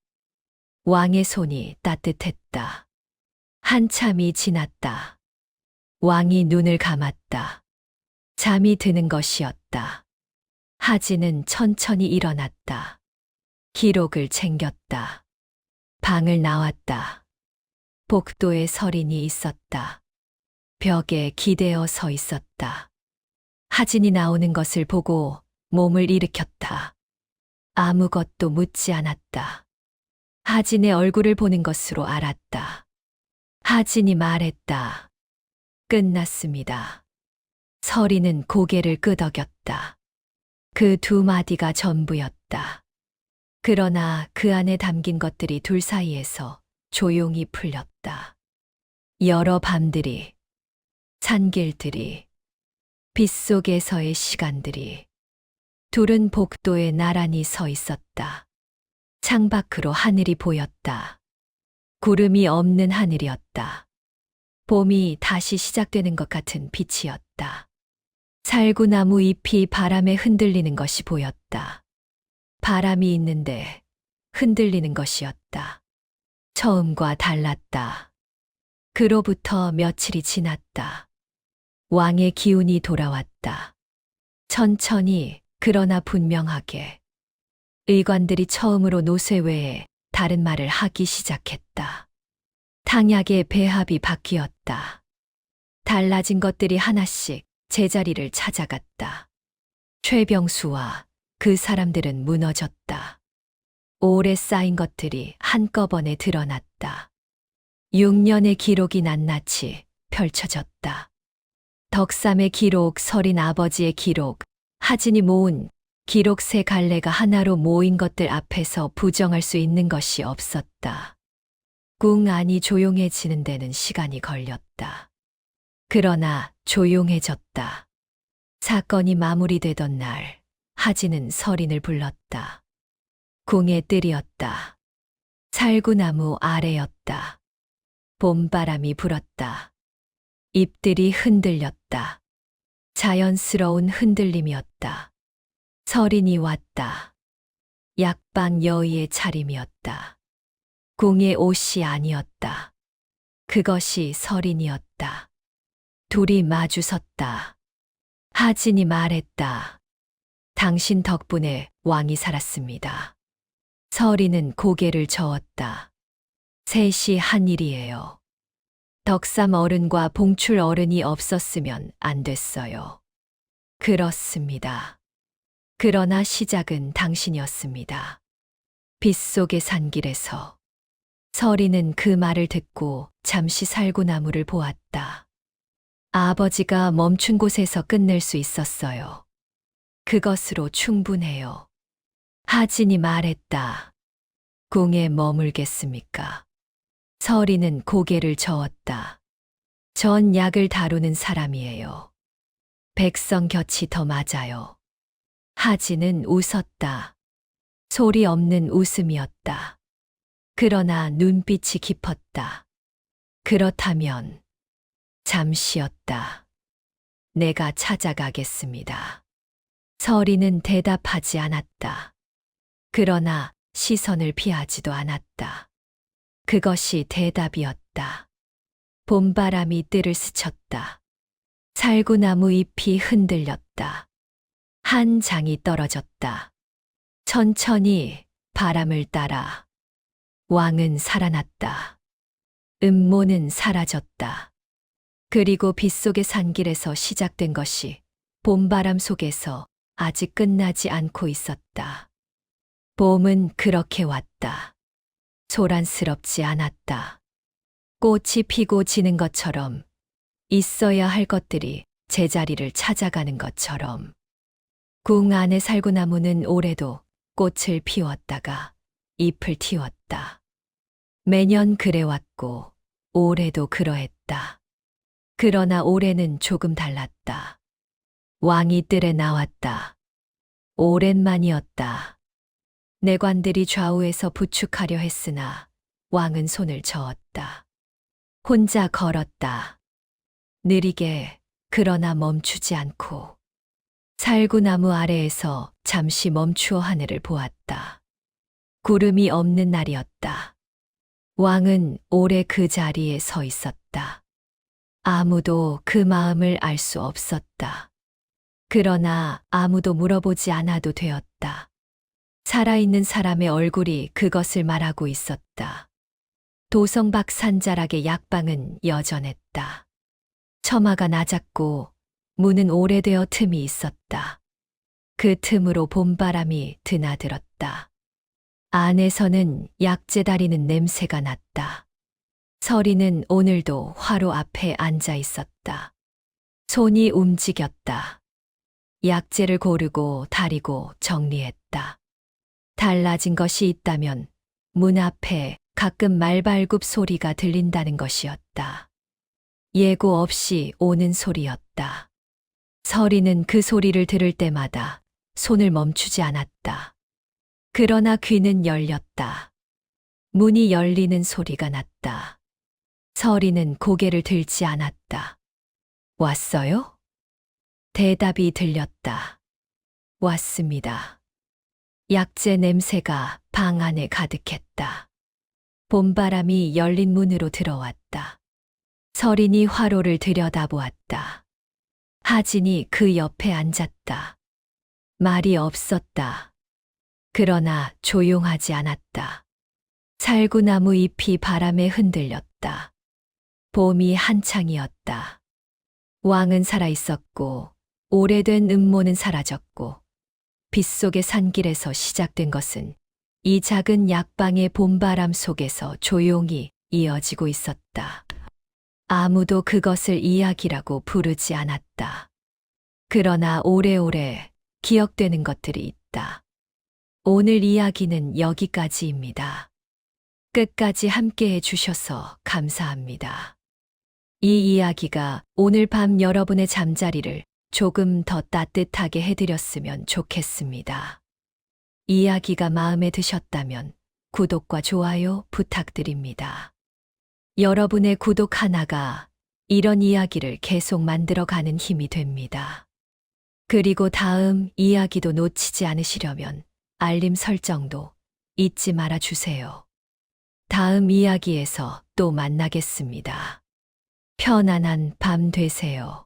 왕의 손이 따뜻했다. 한참이 지났다. 왕이 눈을 감았다. 잠이 드는 것이었다. 하진은 천천히 일어났다. 기록을 챙겼다. 방을 나왔다. 복도에 서린이 있었다. 벽에 기대어 서 있었다. 하진이 나오는 것을 보고 몸을 일으켰다. 아무것도 묻지 않았다. 하진의 얼굴을 보는 것으로 알았다. 하진이 말했다. 끝났습니다. 서린은 고개를 끄덕였다. 그 2마디가 전부였다. 그러나 그 안에 담긴 것들이 둘 사이에서 조용히 풀렸다. 여러 밤들이, 산길들이, 빗속에서의 시간들이, 둘은 복도에 나란히 서 있었다. 창밖으로 하늘이 보였다. 구름이 없는 하늘이었다. 봄이 다시 시작되는 것 같은 빛이었다. 살구나무 잎이 바람에 흔들리는 것이 보였다. 바람이 있는데 흔들리는 것이었다. 처음과 달랐다. 그로부터 며칠이 지났다. 왕의 기운이 돌아왔다. 천천히 그러나 분명하게. 의관들이 처음으로 노쇠 외에 다른 말을 하기 시작했다. 탕약의 배합이 바뀌었다. 달라진 것들이 하나씩 제자리를 찾아갔다. 최병수와 그 사람들은 무너졌다. 오래 쌓인 것들이 한꺼번에 드러났다. 6년의 기록이 낱낱이 펼쳐졌다. 덕삼의 기록, 서린 아버지의 기록, 하진이 모은 기록 3갈래가 하나로 모인 것들 앞에서 부정할 수 있는 것이 없었다. 궁 안이 조용해지는 데는 시간이 걸렸다. 그러나 조용해졌다. 사건이 마무리되던 날, 하진은 서린을 불렀다. 궁의 뜰이었다. 살구나무 아래였다. 봄바람이 불었다. 잎들이 흔들렸다. 자연스러운 흔들림이었다. 설인이 왔다. 약방 여의의 차림이었다. 궁의 옷이 아니었다. 그것이 설인이었다. 둘이 마주 섰다. 하진이 말했다. 당신 덕분에 왕이 살았습니다. 설인은 고개를 저었다. 셋이 한 일이에요. 덕삼 어른과 봉출 어른이 없었으면 안 됐어요. 그렇습니다. 그러나 시작은 당신이었습니다. 빗속의 산길에서. 설이는 그 말을 듣고 잠시 살구나무를 보았다. 아버지가 멈춘 곳에서 끝낼 수 있었어요. 그것으로 충분해요. 하진이 말했다. 궁에 머물겠습니까? 설이는 고개를 저었다. 전 약을 다루는 사람이에요. 백성 곁이 더 맞아요. 하진은 웃었다. 소리 없는 웃음이었다. 그러나 눈빛이 깊었다. 그렇다면 잠시였다. 내가 찾아가겠습니다. 설이는 대답하지 않았다. 그러나 시선을 피하지도 않았다. 그것이 대답이었다. 봄바람이 뜰을 스쳤다. 살구나무 잎이 흔들렸다. 한 장이 떨어졌다. 천천히 바람을 따라. 왕은 살아났다. 음모는 사라졌다. 그리고 빗속의 산길에서 시작된 것이 봄바람 속에서 아직 끝나지 않고 있었다. 봄은 그렇게 왔다. 소란스럽지 않았다. 꽃이 피고 지는 것처럼, 있어야 할 것들이 제자리를 찾아가는 것처럼. 궁 안의 살구나무는 올해도 꽃을 피웠다가 잎을 틔웠다. 매년 그래왔고 올해도 그러했다. 그러나 올해는 조금 달랐다. 왕이 뜰에 나왔다. 오랜만이었다. 내관들이 좌우에서 부축하려 했으나 왕은 손을 저었다. 혼자 걸었다. 느리게 그러나 멈추지 않고. 살구나무 아래에서 잠시 멈추어 하늘을 보았다. 구름이 없는 날이었다. 왕은 오래 그 자리에 서 있었다. 아무도 그 마음을 알 수 없었다. 그러나 아무도 물어보지 않아도 되었다. 살아있는 사람의 얼굴이 그것을 말하고 있었다. 도성박 산자락의 약방은 여전했다. 처마가 낮았고 문은 오래되어 틈이 있었다. 그 틈으로 봄바람이 드나들었다. 안에서는 약재 다리는 냄새가 났다. 설이는 오늘도 화로 앞에 앉아 있었다. 손이 움직였다. 약재를 고르고 다리고 정리했다. 달라진 것이 있다면 문 앞에 가끔 말발굽 소리가 들린다는 것이었다. 예고 없이 오는 소리였다. 설이는 그 소리를 들을 때마다 손을 멈추지 않았다. 그러나 귀는 열렸다. 문이 열리는 소리가 났다. 설이는 고개를 들지 않았다. 왔어요? 대답이 들렸다. 왔습니다. 약재 냄새가 방 안에 가득했다. 봄바람이 열린 문으로 들어왔다. 설인이 화로를 들여다보았다. 하진이 그 옆에 앉았다. 말이 없었다. 그러나 조용하지 않았다. 살구나무 잎이 바람에 흔들렸다. 봄이 한창이었다. 왕은 살아있었고 오래된 음모는 사라졌고 빗속의 산길에서 시작된 것은 이 작은 약방의 봄바람 속에서 조용히 이어지고 있었다. 아무도 그것을 이야기라고 부르지 않았다. 그러나 오래오래 기억되는 것들이 있다. 오늘 이야기는 여기까지입니다. 끝까지 함께해 주셔서 감사합니다. 이 이야기가 오늘 밤 여러분의 잠자리를 조금 더 따뜻하게 해드렸으면 좋겠습니다. 이야기가 마음에 드셨다면 구독과 좋아요 부탁드립니다. 여러분의 구독 하나가 이런 이야기를 계속 만들어가는 힘이 됩니다. 그리고 다음 이야기도 놓치지 않으시려면 알림 설정도 잊지 말아 주세요. 다음 이야기에서 또 만나겠습니다. 편안한 밤 되세요.